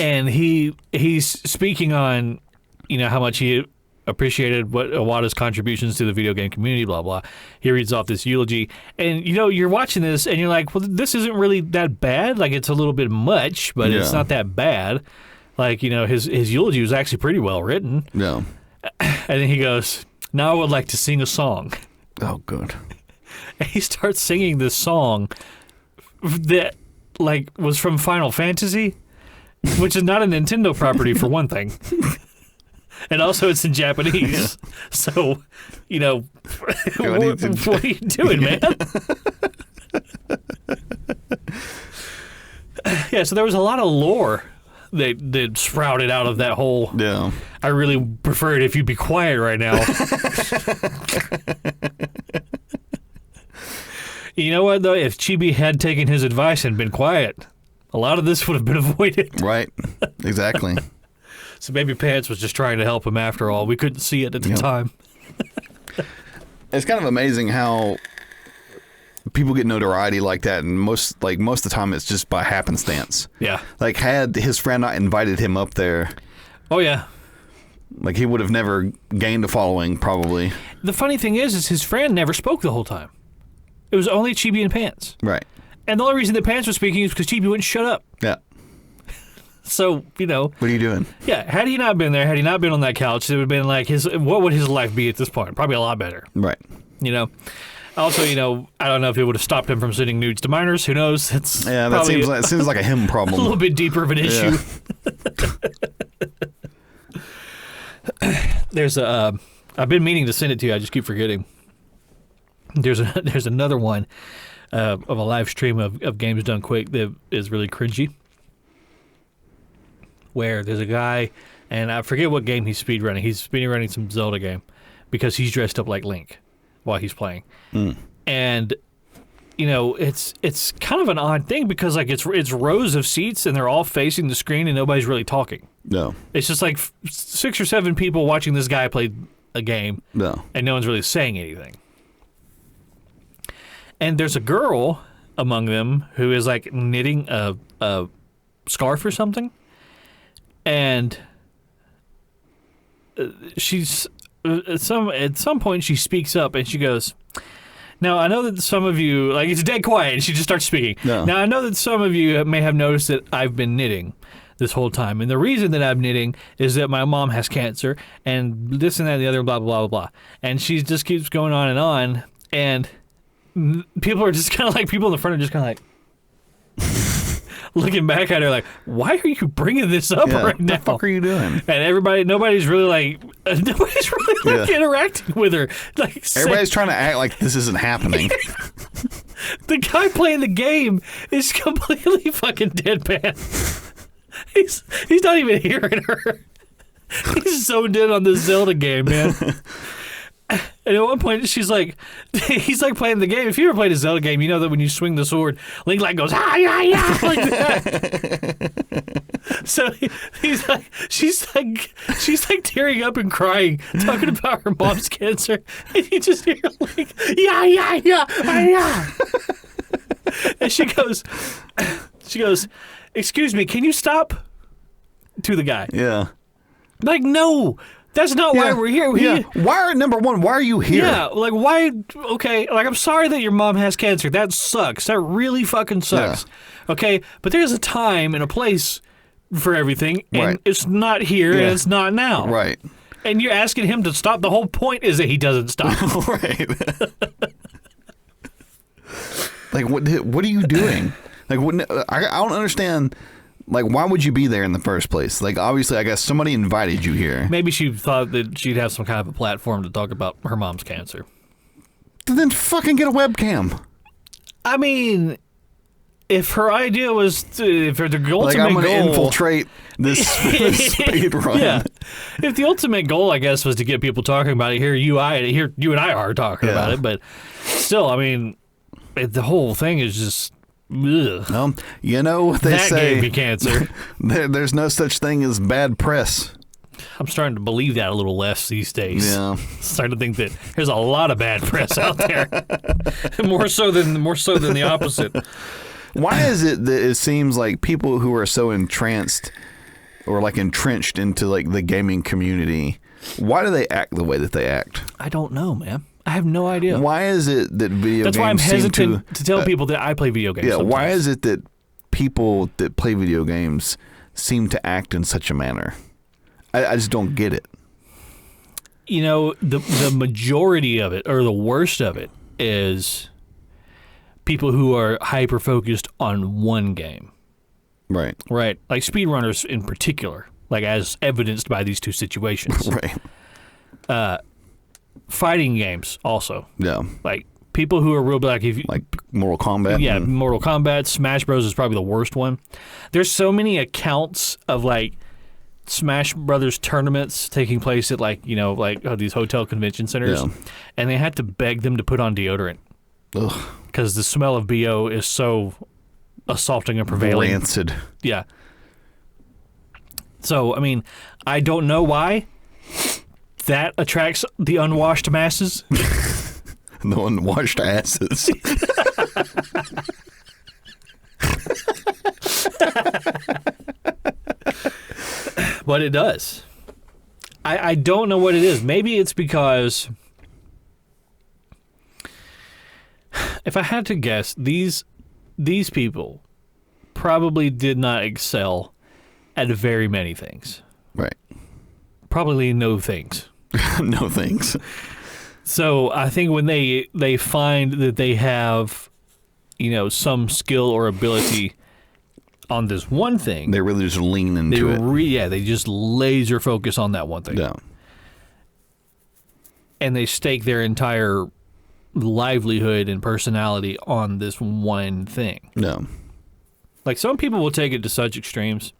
Speaker 2: And he's speaking on, you know, how much he appreciated what Iwata's contributions to the video game community, blah, blah. He reads off this eulogy. And, you know, you're watching this and you're like, well, this isn't really that bad. Like, it's a little bit much, but it's not that bad. Like, you know, his eulogy was actually pretty well written.
Speaker 1: No.
Speaker 2: And then he goes, now I would like to sing a song.
Speaker 1: Oh, good.
Speaker 2: And he starts singing this song that, like, was from Final Fantasy, which is not a Nintendo property, for one thing. And also, it's in Japanese. So, you know, what are you doing, man? Yeah, so there was a lot of lore that sprouted out of that whole.
Speaker 1: Yeah.
Speaker 2: I really prefer it if you'd be quiet right now. You know what, though? If Chibi had taken his advice and been quiet, a lot of this would have been avoided.
Speaker 1: Right. Exactly.
Speaker 2: So Baby Pants was just trying to help him after all. We couldn't see it at the time.
Speaker 1: It's kind of amazing how people get notoriety like that, and most of the time it's just by happenstance.
Speaker 2: Yeah.
Speaker 1: Like, had his friend not invited him up there,
Speaker 2: oh yeah,
Speaker 1: like, he would have never gained a following, probably.
Speaker 2: The funny thing is his friend never spoke the whole time. It was only Chibi and Pants.
Speaker 1: Right.
Speaker 2: And the only reason that Pants was speaking is because Chibi wouldn't shut up.
Speaker 1: Yeah.
Speaker 2: So, you know.
Speaker 1: What are you doing?
Speaker 2: Yeah, had he not been there, had he not been on that couch, it would have been like, what would his life be at this point? Probably a lot better.
Speaker 1: Right.
Speaker 2: You know. Also, you know, I don't know if it would have stopped him from sending nudes to minors. Who knows?
Speaker 1: That seems like a him problem.
Speaker 2: A little bit deeper of an issue. There's I've been meaning to send it to you. I just keep forgetting. There's another one of a live stream of games done quick that is really cringy. Where there's a guy, and I forget what game he's speedrunning. He's speedrunning some Zelda game because he's dressed up like Link while he's playing. And you know, it's kind of an odd thing because like it's rows of seats and they're all facing the screen and nobody's really talking.
Speaker 1: No.
Speaker 2: It's just like 6 or 7 people watching this guy play a game.
Speaker 1: No.
Speaker 2: And no one's really saying anything. And there's a girl among them who is like knitting a scarf or something. And she's at some point she speaks up and she goes, now I know that some of you, like, it's dead quiet and she just starts speaking.
Speaker 1: No.
Speaker 2: Now I know that some of you may have noticed that I've been knitting this whole time, and the reason that I'm knitting is that my mom has cancer and this and that and the other, blah blah blah blah. And she just keeps going on, and people are just kind of like, people in the front are just kind of like looking back at her like, why are you bringing this up right now?
Speaker 1: What the fuck are you doing?
Speaker 2: And nobody's really interacting with her. Like,
Speaker 1: everybody's trying to act like this isn't happening.
Speaker 2: The guy playing the game is completely fucking deadpan. He's not even hearing her. He's zoned in on this Zelda game, man. And at one point, he's like playing the game. If you ever played a Zelda game, you know that when you swing the sword, Link like goes, ah, yeah, yeah, like that. So she's like tearing up and crying, talking about her mom's cancer, and you just hear Link, yeah, yeah, yeah, yeah. And she goes, excuse me, can you stop? To the guy.
Speaker 1: Yeah.
Speaker 2: Like, no. That's not why we're here.
Speaker 1: Number one, why are you here?
Speaker 2: Yeah, like, why? Okay, like, I'm sorry that your mom has cancer. That sucks. That really fucking sucks. Yeah. Okay, but there's a time and a place for everything, and it's not here, and it's not now.
Speaker 1: Right.
Speaker 2: And you're asking him to stop. The whole point is that he doesn't stop.
Speaker 1: Right. Like, what are you doing? Like, I don't understand Like, why would you be there in the first place? Like, obviously, I guess somebody invited you here.
Speaker 2: Maybe she thought that she'd have some kind of a platform to talk about her mom's cancer.
Speaker 1: Then fucking get a webcam.
Speaker 2: I mean, if her idea was if her the ultimate
Speaker 1: like, I'm gonna
Speaker 2: goal
Speaker 1: infiltrate this speed run.
Speaker 2: Yeah. If the ultimate goal, I guess, was to get people talking about it, here you and I are talking about it, but still, I mean, the whole thing is just. Ugh.
Speaker 1: You know what they say.
Speaker 2: Gave me cancer.
Speaker 1: There's no such thing as bad press.
Speaker 2: I'm starting to believe that a little less these days.
Speaker 1: Yeah.
Speaker 2: Starting to think that there's a lot of bad press out there. more so than the opposite.
Speaker 1: Why is it that it seems like people who are so entranced or like entrenched into like the gaming community, why do they act the way that they act?
Speaker 2: I don't know, man. I have no idea.
Speaker 1: Why is it that video
Speaker 2: That's
Speaker 1: games
Speaker 2: why I'm hesitant
Speaker 1: seem
Speaker 2: to tell people that I play video games.
Speaker 1: Yeah,
Speaker 2: sometimes.
Speaker 1: why is it that people that play video games seem to act in such a manner? I just don't get it.
Speaker 2: You know, the majority of it, or the worst of it, is people who are hyper-focused on one game.
Speaker 1: Right.
Speaker 2: Right. Like speedrunners in particular, like as evidenced by these two situations.
Speaker 1: Right.
Speaker 2: Fighting games also.
Speaker 1: Yeah.
Speaker 2: Like people who are real like
Speaker 1: Mortal Kombat.
Speaker 2: Yeah, Mortal Kombat, Smash Bros is probably the worst one. There's so many accounts of like Smash Brothers tournaments taking place at these hotel convention centers, and they had to beg them to put on deodorant because the smell of BO is so assaulting and prevailing.
Speaker 1: Rancid.
Speaker 2: Yeah. So I mean, I don't know why that attracts the unwashed masses.
Speaker 1: The unwashed asses.
Speaker 2: But it does. I don't know what it is. Maybe it's because, if I had to guess, these people probably did not excel at very many things.
Speaker 1: Right.
Speaker 2: Probably no things.
Speaker 1: No thanks.
Speaker 2: So I think when they find that they have, some skill or ability on this one thing,
Speaker 1: they really just lean into it.
Speaker 2: They just laser focus on that one thing.
Speaker 1: Yeah.
Speaker 2: And they stake their entire livelihood and personality on this one thing.
Speaker 1: Yeah.
Speaker 2: Like some people will take it to such extremes.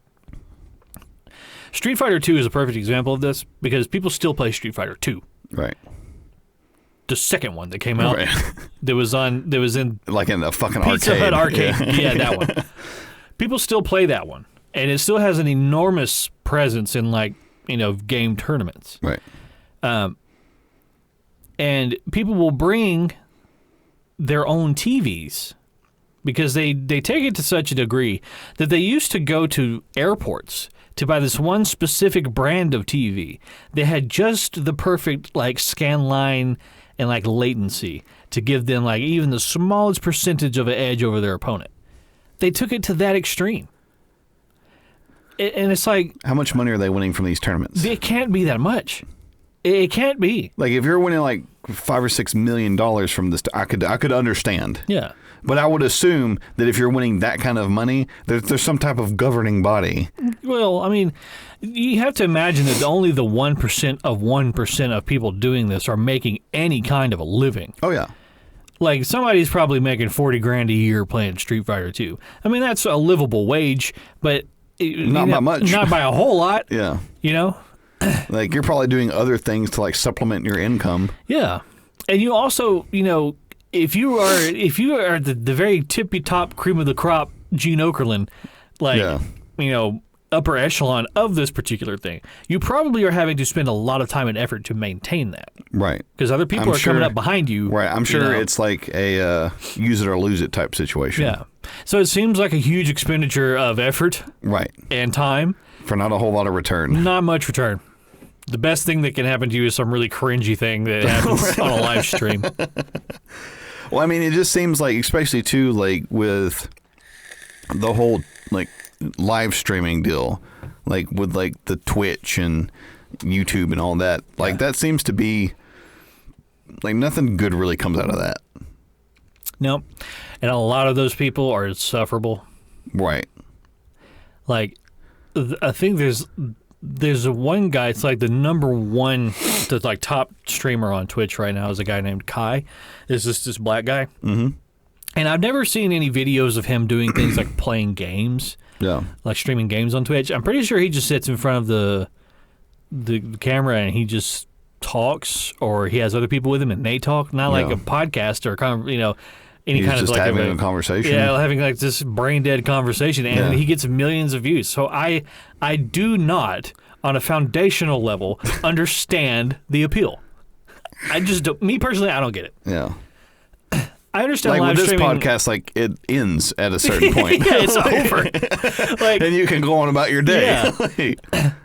Speaker 2: Street Fighter 2 is a perfect example of this because people still play Street Fighter 2.
Speaker 1: Right.
Speaker 2: The second one that came out,
Speaker 1: Right.
Speaker 2: that was in
Speaker 1: like in the fucking
Speaker 2: Pizza
Speaker 1: arcade.
Speaker 2: Hut arcade. Yeah, that one. People still play that one, and it still has an enormous presence in game tournaments.
Speaker 1: Right.
Speaker 2: And people will bring their own TVs because they take it to such a degree that they used to go to airports to buy this one specific brand of TV. They had just the perfect scan line and latency to give them even the smallest percentage of an edge over their opponent. They took it to that extreme. And it's like,
Speaker 1: how much money are they winning from these tournaments?
Speaker 2: it can't be that much. It can't be.
Speaker 1: Like if you're winning $5 or $6 million from this, I could understand.
Speaker 2: Yeah.
Speaker 1: But I would assume that if you're winning that kind of money, there's some type of governing body.
Speaker 2: Well, I mean, you have to imagine that only the 1% of 1% of people doing this are making any kind of a living.
Speaker 1: Oh yeah.
Speaker 2: Like somebody's probably making $40,000 a year playing Street Fighter 2. I mean, that's a livable wage, but
Speaker 1: not by much.
Speaker 2: Not by a whole lot.
Speaker 1: Yeah.
Speaker 2: Like
Speaker 1: you're probably doing other things to supplement your income.
Speaker 2: Yeah. And you also, if you are the very tippy top cream of the crop Gene Okerlund, upper echelon of this particular thing, you probably are having to spend a lot of time and effort to maintain that.
Speaker 1: Right.
Speaker 2: Because other people are coming up behind you.
Speaker 1: Right. I'm sure it's like a use it or lose it type situation.
Speaker 2: Yeah. So it seems like a huge expenditure of effort.
Speaker 1: Right.
Speaker 2: And time.
Speaker 1: For not a whole lot of return.
Speaker 2: Not much return. The best thing that can happen to you is some really cringy thing that happens on a live stream.
Speaker 1: Well, I mean, it just seems like, especially too, with the whole live streaming deal, with the Twitch and YouTube and all that, that seems to be nothing good really comes out of that.
Speaker 2: No, and a lot of those people are insufferable.
Speaker 1: Right.
Speaker 2: Like, I think there's one guy. It's like the number one, the like top streamer on Twitch right now is a guy named Kai. It's just this black guy. Mm-hmm. And I've never seen any videos of him doing things like playing games. Yeah. Like streaming games on Twitch. I'm pretty sure he just sits in front of the camera and he just talks, or he has other people with him and they talk. Not like a podcast or any
Speaker 1: He's
Speaker 2: kind
Speaker 1: just
Speaker 2: of like
Speaker 1: having a conversation.
Speaker 2: Yeah, having like this brain dead conversation, and he gets millions of views. So I do not, on a foundational level, understand the appeal. I just don't, me personally, I don't get it.
Speaker 1: Yeah.
Speaker 2: I understand
Speaker 1: like
Speaker 2: live
Speaker 1: with this
Speaker 2: streaming.
Speaker 1: podcast, like it ends at a certain point.
Speaker 2: Yeah, it's over. Like,
Speaker 1: and you can go on about your day.
Speaker 2: Yeah.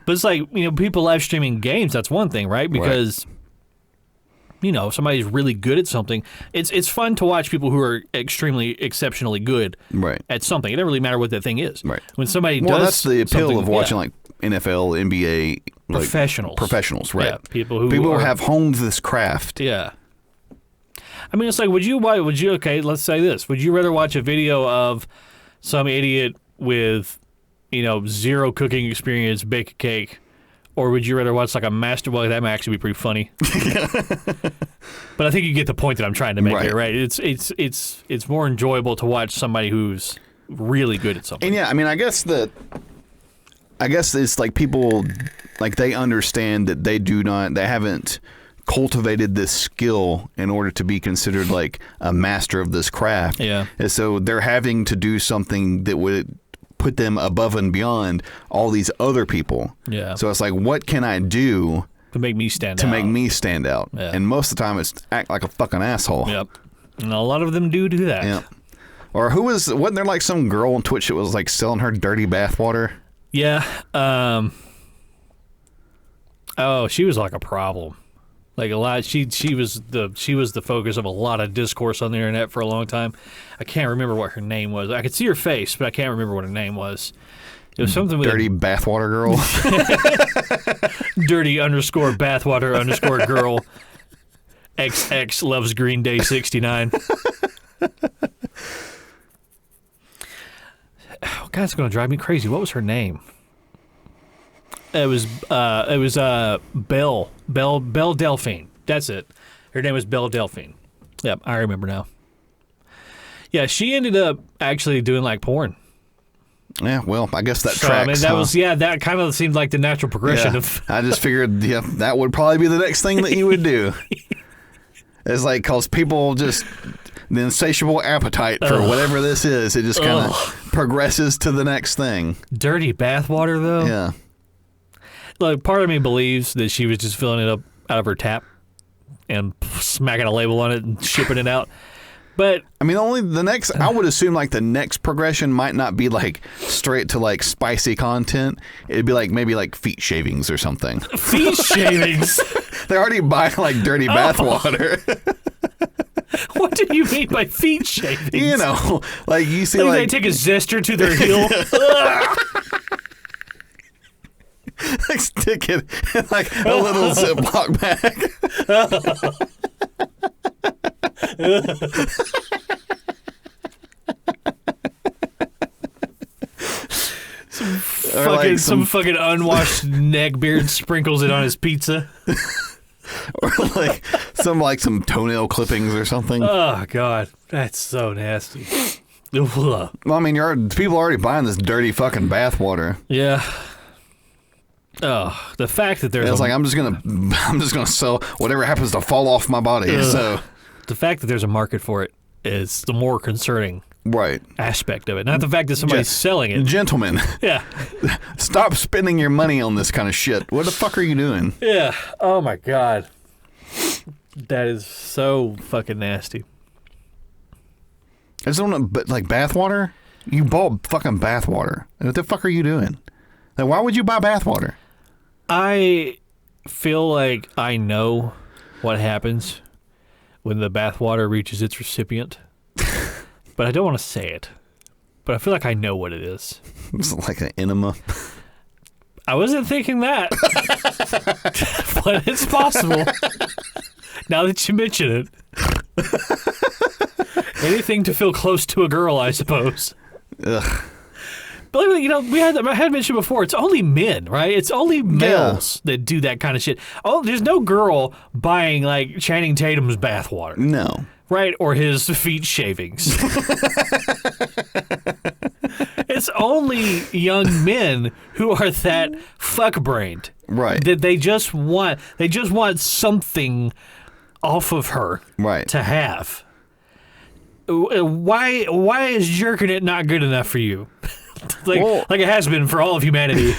Speaker 2: But it's like, people live streaming games, that's one thing, right? Because if somebody's really good at something, it's fun to watch people who are exceptionally good at something. It doesn't really matter what that thing is.
Speaker 1: Right.
Speaker 2: When somebody
Speaker 1: well,
Speaker 2: does
Speaker 1: that's the appeal of watching like NFL, NBA, like professionals, right?
Speaker 2: Yeah, people who
Speaker 1: have honed this craft.
Speaker 2: Yeah. I mean, it's like, okay, let's say this. Would you rather watch a video of some idiot with, zero cooking experience bake a cake, or would you rather watch like a master? Well, that might actually be pretty funny. But I think you get the point that I'm trying to make here, right? It's more enjoyable to watch somebody who's really good at something.
Speaker 1: And yeah, I mean, I guess it's like people, like they understand that they haven't cultivated this skill in order to be considered like a master of this craft.
Speaker 2: Yeah.
Speaker 1: And so they're having to do something that would put them above and beyond all these other people.
Speaker 2: Yeah.
Speaker 1: So it's like, what can I do
Speaker 2: to make me stand out? Yeah.
Speaker 1: And most of the time it's act like a fucking asshole.
Speaker 2: Yep. And a lot of them do that.
Speaker 1: Yeah. Or wasn't there like some girl on Twitch that was like selling her dirty bathwater?
Speaker 2: Yeah. She was like a problem. Like a lot, she was the focus of a lot of discourse on the internet for a long time. I can't remember what her name was. I could see her face, but I can't remember what her name was. It was something with
Speaker 1: dirty bathwater girl.
Speaker 2: Dirty _bathwater _girl. XX loves Green Day 69. Oh, God, it's going to drive me crazy. What was her name? It was Belle Delphine. That's it. Her name was Belle Delphine. Yep, I remember now. Yeah, she ended up actually doing like porn.
Speaker 1: Yeah, well, I guess that tracks.
Speaker 2: I mean, that kind of seemed like the natural progression of.
Speaker 1: I just figured, that would probably be the next thing that you would do. It's like, because people just, the insatiable appetite for whatever this is, it just kind of progresses to the next thing.
Speaker 2: Dirty bathwater, though?
Speaker 1: Yeah.
Speaker 2: Like, part of me believes that she was just filling it up out of her tap and smacking a label on it and shipping it out. But
Speaker 1: I mean, I would assume like the next progression might not be like straight to like spicy content. It'd be like maybe like feet shavings or something.
Speaker 2: Feet shavings?
Speaker 1: They're already buying like dirty bathwater.
Speaker 2: What do you mean by feet shavings?
Speaker 1: Like you see
Speaker 2: like they take a zester to their heel.
Speaker 1: Like stick it in like a little Ziploc bag.
Speaker 2: Some fucking unwashed neckbeard sprinkles it on his pizza.
Speaker 1: Or like some toenail clippings or something.
Speaker 2: Oh God, that's so nasty.
Speaker 1: Well, I mean, people are already buying this dirty fucking bathwater.
Speaker 2: Yeah. Oh, the fact that there's
Speaker 1: I'm just gonna sell whatever happens to fall off my body. So
Speaker 2: the fact that there's a market for it is the more concerning aspect of it. Not the fact that somebody's selling it.
Speaker 1: Gentlemen.
Speaker 2: Yeah.
Speaker 1: Stop spending your money on this kind of shit. What the fuck are you doing?
Speaker 2: Yeah. Oh my God. That is so fucking nasty.
Speaker 1: I just don't know, but like bathwater? You bought fucking bathwater. What the fuck are you doing? Like, why would you buy bathwater?
Speaker 2: I feel like I know what happens when the bathwater reaches its recipient, but I don't want to say it. But I feel like I know what it is.
Speaker 1: It's like an enema.
Speaker 2: I wasn't thinking that, but it's possible. Now that you mention it, anything to feel close to a girl, I suppose.
Speaker 1: Ugh.
Speaker 2: Believe it, I had mentioned before, it's only men, right? It's only males that do that kind of shit. Oh, there's no girl buying, like, Channing Tatum's bathwater.
Speaker 1: No.
Speaker 2: Right? Or his feet shavings. It's only young men who are that fuck-brained.
Speaker 1: Right.
Speaker 2: That they just want something off of her to have. Why is jerking it not good enough for you? like it has been for all of humanity.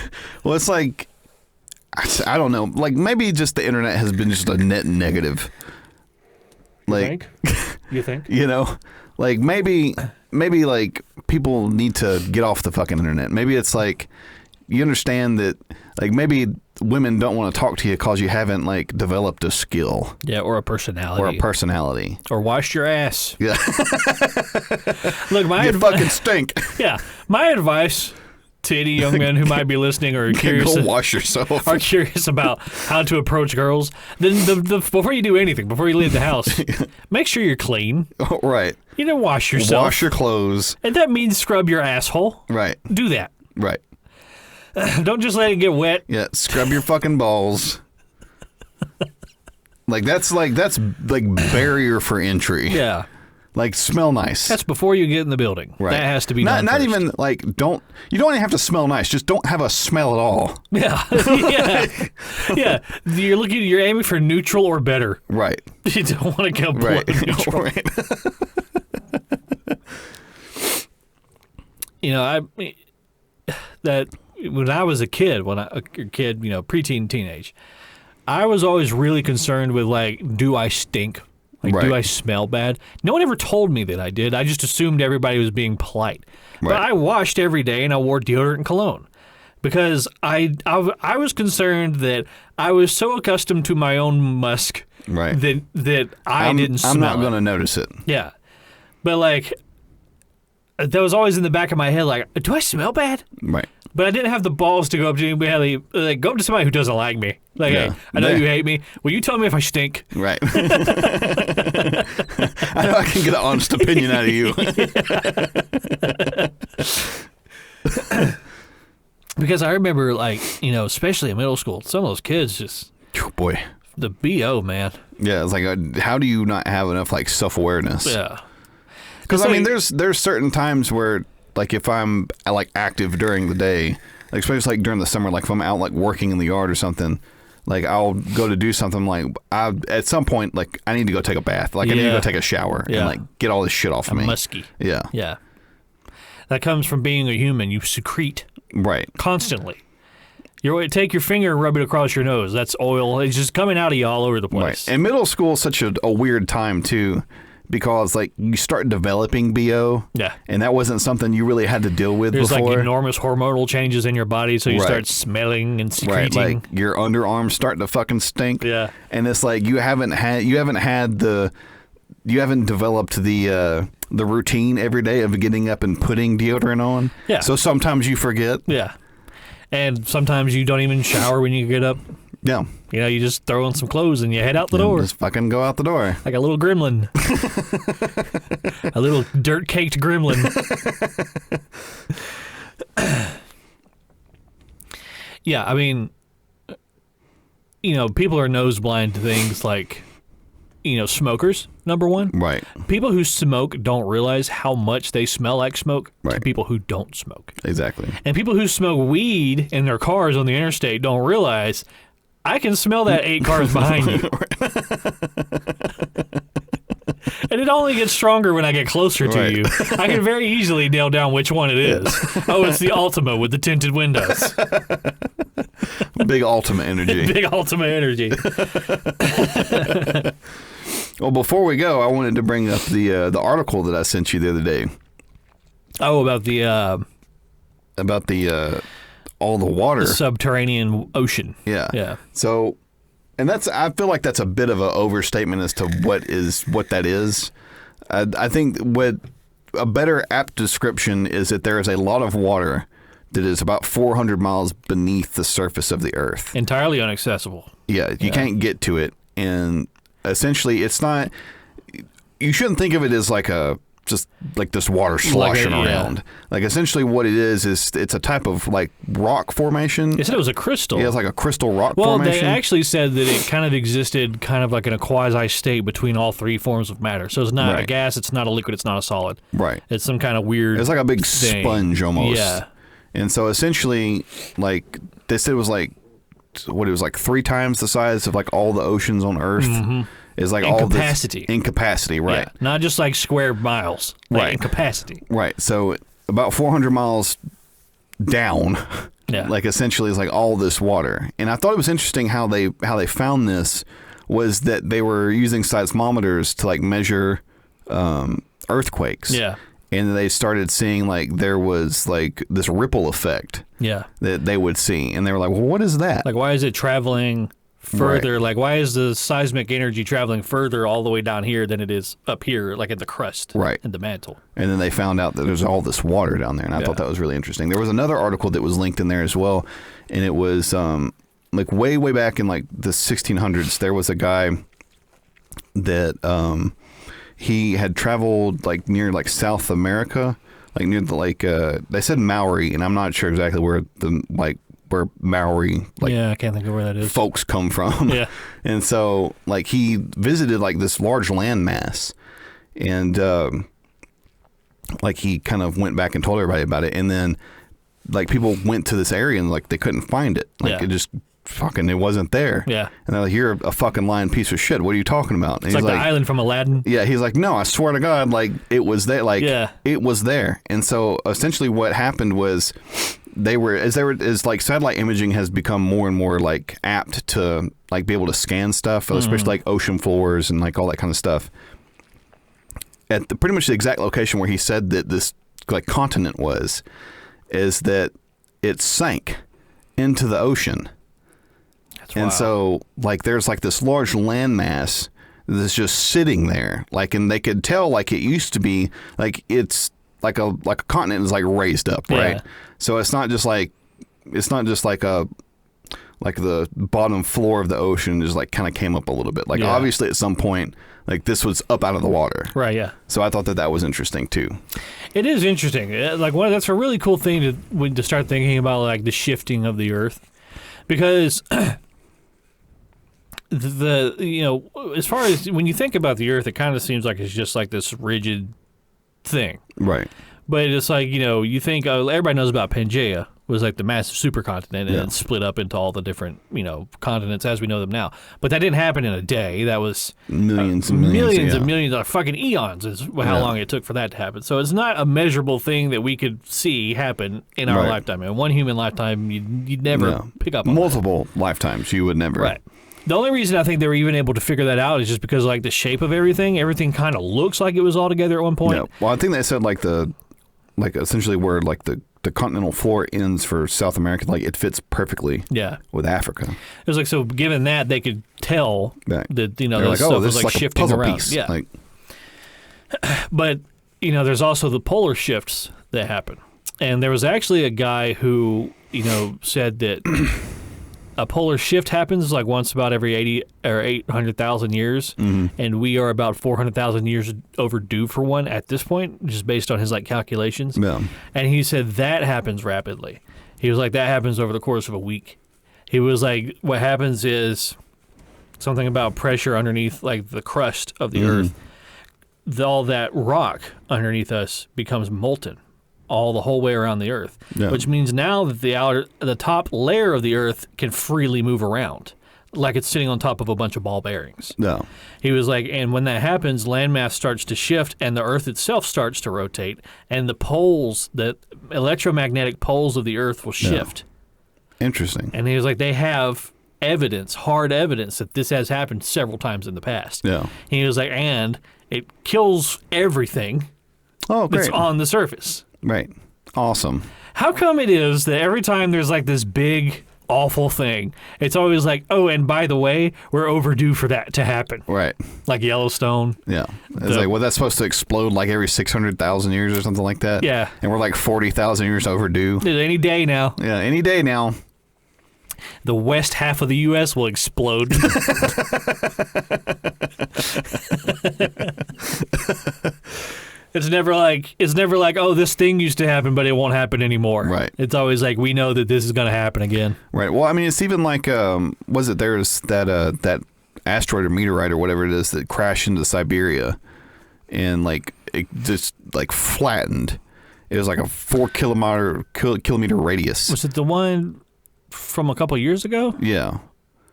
Speaker 1: Well, it's like, I don't know. Like, maybe just the internet has been just a net negative. Like,
Speaker 2: You think?
Speaker 1: Like, maybe like people need to get off the fucking internet. Maybe it's like, you understand that, like, maybe women don't want to talk to you because you haven't, like, developed a skill.
Speaker 2: Yeah, or a personality. Or washed your ass.
Speaker 1: Yeah.
Speaker 2: Look,
Speaker 1: you fucking stink.
Speaker 2: Yeah. My advice to any young men who might be listening or curious,
Speaker 1: go wash yourself.
Speaker 2: Are curious about how to approach girls, then before you do anything, before you leave the house, make sure you're clean.
Speaker 1: Oh, right.
Speaker 2: Wash yourself.
Speaker 1: Wash your clothes.
Speaker 2: And that means scrub your asshole.
Speaker 1: Right.
Speaker 2: Do that.
Speaker 1: Right.
Speaker 2: Don't just let it get wet.
Speaker 1: Yeah, scrub your fucking balls. That's barrier for entry.
Speaker 2: Yeah.
Speaker 1: Like, smell nice.
Speaker 2: That's before you get in the building.
Speaker 1: Right.
Speaker 2: That has to be done
Speaker 1: not
Speaker 2: first.
Speaker 1: even like you don't even have to smell nice. Just don't have a smell at all.
Speaker 2: Yeah. Yeah. You're aiming for neutral or better.
Speaker 1: Right.
Speaker 2: You don't want to go below neutral.
Speaker 1: Right.
Speaker 2: That when I was a kid, preteen, teenage, I was always really concerned with, like, do I stink? Like, do I smell bad? No one ever told me that I did. I just assumed everybody was being polite. Right. But I washed every day and I wore deodorant and cologne because I was concerned that I was so accustomed to my own musk that I didn't smell.
Speaker 1: I'm not going to notice it.
Speaker 2: Yeah. But, like, that was always in the back of my head, like, do I smell bad?
Speaker 1: Right.
Speaker 2: But I didn't have the balls to go up to anybody, go up to somebody who doesn't like me. Like, hey, I know you hate me. Will you tell me if I stink?
Speaker 1: Right. I know I can get an honest opinion out of you.
Speaker 2: Because I remember, like, especially in middle school, some of those kids just...
Speaker 1: Oh, boy.
Speaker 2: The B.O., man.
Speaker 1: Yeah, it's like, how do you not have enough, like, self-awareness?
Speaker 2: Yeah.
Speaker 1: Because, I mean, there's certain times where... Like, if I'm, like, active during the day, like, especially, like, during the summer, like, if I'm out, like, working in the yard or something, like, I'll go to do something, like, at some point, like, I need to go take a bath. Like, I need to go take a shower and, like, get all this shit off of me.
Speaker 2: Musky.
Speaker 1: Yeah.
Speaker 2: Yeah. That comes from being a human. You secrete.
Speaker 1: Right.
Speaker 2: Constantly. Take your finger and rub it across your nose. That's oil. It's just coming out of you all over the place.
Speaker 1: Right. And middle school is such a weird time, too. Because, like, you start developing BO, and that wasn't something you really had to deal with
Speaker 2: before. There's, like, enormous hormonal changes in your body, so you start smelling and secreting.
Speaker 1: Right, like, your underarms start to fucking stink.
Speaker 2: Yeah.
Speaker 1: And it's like, you haven't developed the routine every day of getting up and putting deodorant on.
Speaker 2: Yeah.
Speaker 1: So sometimes you forget.
Speaker 2: Yeah. And sometimes you don't even shower when you get up.
Speaker 1: Yeah.
Speaker 2: You just throw on some clothes and you head out the door.
Speaker 1: Just fucking go out the door.
Speaker 2: Like a little gremlin. A little dirt-caked gremlin. Yeah, I mean, people are nose blind to things like, smokers, number one.
Speaker 1: Right.
Speaker 2: People who smoke don't realize how much they smell like smoke to people who don't smoke.
Speaker 1: Exactly.
Speaker 2: And people who smoke weed in their cars on the interstate don't realize... I can smell that 8 cars behind you. And it only gets stronger when I get closer to you. I can very easily nail down which one it is. Oh, it's the Ultima with the tinted windows.
Speaker 1: Big Ultima energy.
Speaker 2: Big Ultima energy.
Speaker 1: Well, before we go, I wanted to bring up the article that I sent you the other day.
Speaker 2: Oh, about the
Speaker 1: all the water.
Speaker 2: The subterranean ocean.
Speaker 1: Yeah.
Speaker 2: Yeah.
Speaker 1: So, and I feel like that's a bit of an overstatement as to what that is. I think what a better apt description is that there is a lot of water that is about 400 miles beneath the surface of the earth.
Speaker 2: Entirely inaccessible.
Speaker 1: Yeah. You can't get to it. And essentially, it's not, you shouldn't think of it as like a just like this water sloshing around. Like essentially what it is it's a type of like rock formation.
Speaker 2: They said it was a crystal.
Speaker 1: Yeah, it's like a crystal rock
Speaker 2: well,
Speaker 1: formation.
Speaker 2: They actually said that it kind of existed kind of like in a quasi state between all three forms of matter. So it's not a gas, it's not a liquid, it's not a solid.
Speaker 1: Right.
Speaker 2: It's some kind of weird
Speaker 1: It's like a big
Speaker 2: thing.
Speaker 1: sponge almost.
Speaker 2: Yeah.
Speaker 1: And so essentially like they said it was like 3 times the size of like all the oceans on Earth.
Speaker 2: Mm-hmm.
Speaker 1: Is like
Speaker 2: in
Speaker 1: all
Speaker 2: capacity.
Speaker 1: This in capacity, right?
Speaker 2: Yeah. Not just like square miles, like
Speaker 1: right?
Speaker 2: In capacity,
Speaker 1: right? So about 400 miles down, like essentially is like all this water. And I thought it was interesting how they found this was that they were using seismometers to like measure earthquakes.
Speaker 2: Yeah.
Speaker 1: And they started seeing like there was like this ripple effect.
Speaker 2: Yeah.
Speaker 1: That they would see, and they were like, "Well, what is that?
Speaker 2: Like, why is it traveling?" Further, like why is the seismic energy traveling further all the way down here than it is up here, like in the crust, in the mantle?
Speaker 1: And then they found out that there's all this water down there, and I thought that was really interesting. There was another article that was linked in there as well, and it was like way back in like the 1600s. There was a guy that he had traveled like near like South America, like near the they said Maori, and I'm not sure exactly where where Maori
Speaker 2: I can't think of where that is.
Speaker 1: Folks come from. Yeah. And so like he visited like this large landmass, and like he kind of went back and told everybody about it, and then like people went to this area and like they couldn't find it. Like it just it wasn't there. Yeah. And they're like, "You're a fucking lying piece of shit. What are you talking about?" And
Speaker 2: it's
Speaker 1: he's
Speaker 2: like the island from Aladdin.
Speaker 1: Yeah, he's like, "No, I swear to God, like it was there. Like it was there." And so essentially what happened was as like satellite imaging has become more and more like apt to like be able to scan stuff, especially like ocean floors and like all that kind of stuff. At pretty much the exact location where he said that this like continent is that it sank into the ocean. That's wild. And so like there's like this large landmass that's just sitting there, like, and they could tell like it used to be like it's like a continent is like raised up, right? So it's not just like the bottom floor of the ocean just like kind of came up a little bit. Like obviously at some point like this was up out of the water.
Speaker 2: Right, yeah.
Speaker 1: So I thought that was interesting too. it
Speaker 2: is interesting. Like that's a really cool thing to start thinking about, like the shifting of the earth, because as far as when you think about the earth, it kind of seems like it's just like this rigid thing. Right. But it's like, you think everybody knows about Pangaea, was like the massive supercontinent, and it split up into all the different, continents as we know them now. But that didn't happen in a day. That was millions and millions of fucking eons is how long it took for that to happen. So it's not a measurable thing that we could see happen in our lifetime. In one human lifetime, you'd never pick up on
Speaker 1: multiple lifetimes. You would never.
Speaker 2: Right. The only reason I think they were even able to figure that out is just because like the shape of everything kind of looks like it was all together at one point.
Speaker 1: Yeah. Well, I think they said like essentially where like the continental floor ends for South America, like it fits perfectly with Africa.
Speaker 2: It was like, so given that, they could tell that that
Speaker 1: like,
Speaker 2: stuff was like shifting around.
Speaker 1: Piece.
Speaker 2: Yeah. But there's also the polar shifts that happen. And there was actually a guy who, said that a polar shift happens like once about every 80 or 800,000 years, and we are about 400,000 years overdue for one at this point, just based on his like calculations. Yeah. And he said that happens rapidly. He was like, that happens over the course of a week. He was like, what happens is something about pressure underneath like the crust of the earth. All that rock underneath us becomes molten all the whole way around the earth, which means now that the top layer of the earth can freely move around like it's sitting on top of a bunch of ball bearings. Yeah. He was like, and when that happens, landmass starts to shift and the earth itself starts to rotate, and the electromagnetic poles of the earth will shift.
Speaker 1: Interesting.
Speaker 2: And he was like, they have hard evidence that this has happened several times in the past. Yeah. He was like, and it kills everything that's on the surface.
Speaker 1: Right. Awesome.
Speaker 2: How come it is that every time there's like this big, awful thing, it's always like, oh, and by the way, we're overdue for that to happen. Right. Like Yellowstone.
Speaker 1: Yeah. It's like, well, that's supposed to explode like every 600,000 years or something like that. Yeah. And we're like 40,000 years overdue.
Speaker 2: Any day now.
Speaker 1: Yeah, any day now.
Speaker 2: The west half of the U.S. will explode. It's never like, oh, this thing used to happen, but it won't happen anymore.
Speaker 1: Right.
Speaker 2: It's always like, we know that this is going to happen again.
Speaker 1: Right. Well, I mean, it's even like, there's that asteroid or meteorite or whatever it is that crashed into Siberia, and like it just like flattened. It was like a 4 kilometer radius.
Speaker 2: Was it the one from a couple years ago?
Speaker 1: Yeah.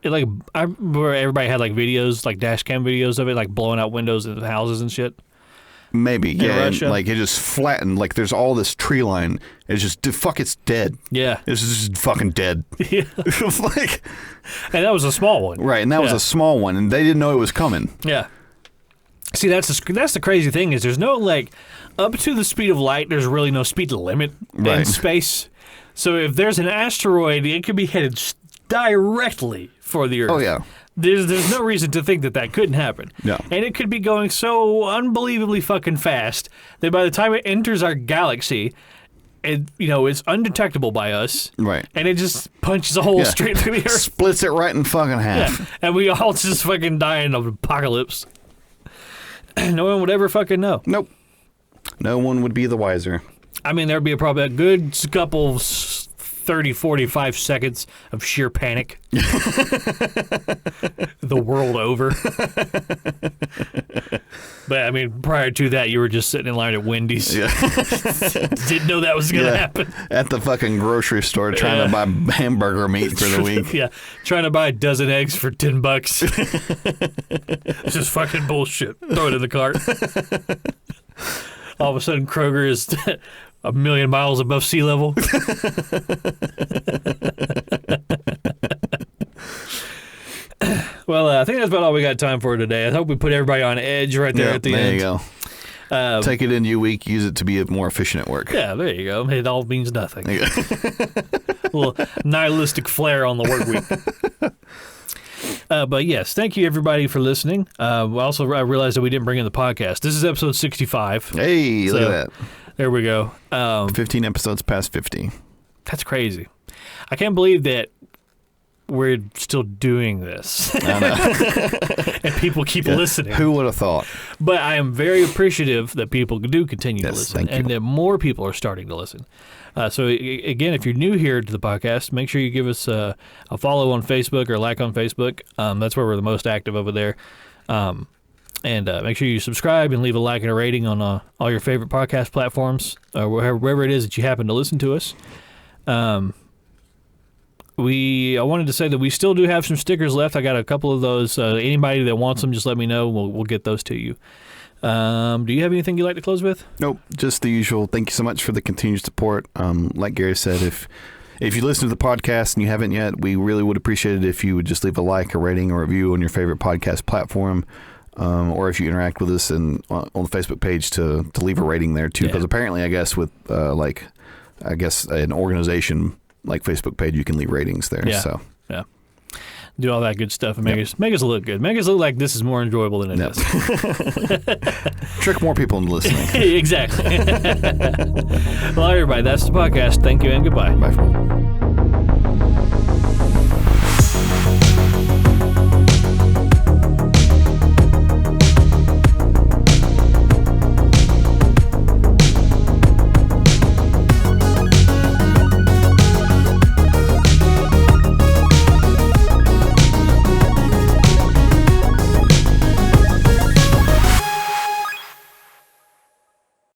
Speaker 2: I remember everybody had like videos, like dash cam videos of it, like blowing out windows in houses and shit.
Speaker 1: Maybe, yeah.
Speaker 2: Russia.
Speaker 1: And, like it just flattened. Like there's all this tree line. It's just it's dead.
Speaker 2: Yeah,
Speaker 1: it's just fucking dead.
Speaker 2: Yeah,
Speaker 1: like,
Speaker 2: and that was a small one,
Speaker 1: right? And that was a small one, and they didn't know it was coming.
Speaker 2: Yeah. See, that's the crazy thing is there's no like up to the speed of light. There's really no speed limit in space. So if there's an asteroid, it could be headed directly for the Earth.
Speaker 1: Oh yeah.
Speaker 2: There's no reason to think that couldn't happen.
Speaker 1: No.
Speaker 2: And it could be going so unbelievably fucking fast that by the time it enters our galaxy, it's undetectable by us.
Speaker 1: Right.
Speaker 2: And it just punches a hole straight through the Earth.
Speaker 1: Splits it right in fucking half.
Speaker 2: Yeah. And we all just fucking die in an apocalypse. No one would ever fucking know.
Speaker 1: Nope. No one would be the wiser.
Speaker 2: I mean, there'd be probably a good couple 30, 45 seconds of sheer panic. The world over. But, I mean, prior to that, you were just sitting in line at Wendy's. Yeah. Didn't know that was going to happen.
Speaker 1: At the fucking grocery store trying to buy hamburger meat for the week.
Speaker 2: Yeah. Trying to buy a dozen eggs for $10. It's just fucking bullshit. Throw it in the cart. All of a sudden, Kroger is 1 million miles above sea level. Well, I think that's about all we got time for today. I hope we put everybody on edge right there at the end.
Speaker 1: There you go. Take it into your week, use it to be more efficient at work.
Speaker 2: Yeah, there you go. It all means nothing. A little nihilistic flair on the work week. But yes, thank you everybody for listening. I realized that we didn't bring in the podcast. This is episode 65.
Speaker 1: Hey, look at that.
Speaker 2: There we go.
Speaker 1: 15 episodes past 50.
Speaker 2: That's crazy. I can't believe that we're still doing this.
Speaker 1: I know.
Speaker 2: And people keep listening.
Speaker 1: Who would have thought?
Speaker 2: But I am very appreciative that people do continue to listen,
Speaker 1: thank you.
Speaker 2: and that more people are starting to listen. So again, if you're new here to the podcast, make sure you give us a follow on Facebook or like on Facebook. That's where we're the most active over there. And make sure you subscribe and leave a like and a rating on all your favorite podcast platforms, wherever it is that you happen to listen to us. I wanted to say that we still do have some stickers left. I got a couple of those. Anybody that wants them, just let me know. We'll get those to you. Do you have anything you'd like to close with?
Speaker 1: Nope. Just the usual. Thank you so much for the continued support. Like Gary said, if you listen to the podcast and you haven't yet, we really would appreciate it if you would just leave a like, a rating, or review on your favorite podcast platform. Or if you interact with us on the Facebook page to leave a rating there too. Because apparently, I guess with an organization like Facebook page, you can leave ratings there.
Speaker 2: Yeah.
Speaker 1: So
Speaker 2: yeah. Do all that good stuff and make us look good. Make us look like this is more enjoyable than it is.
Speaker 1: Trick more people into listening.
Speaker 2: Exactly. Well, everybody, that's the podcast. Thank you and goodbye.
Speaker 1: Bye.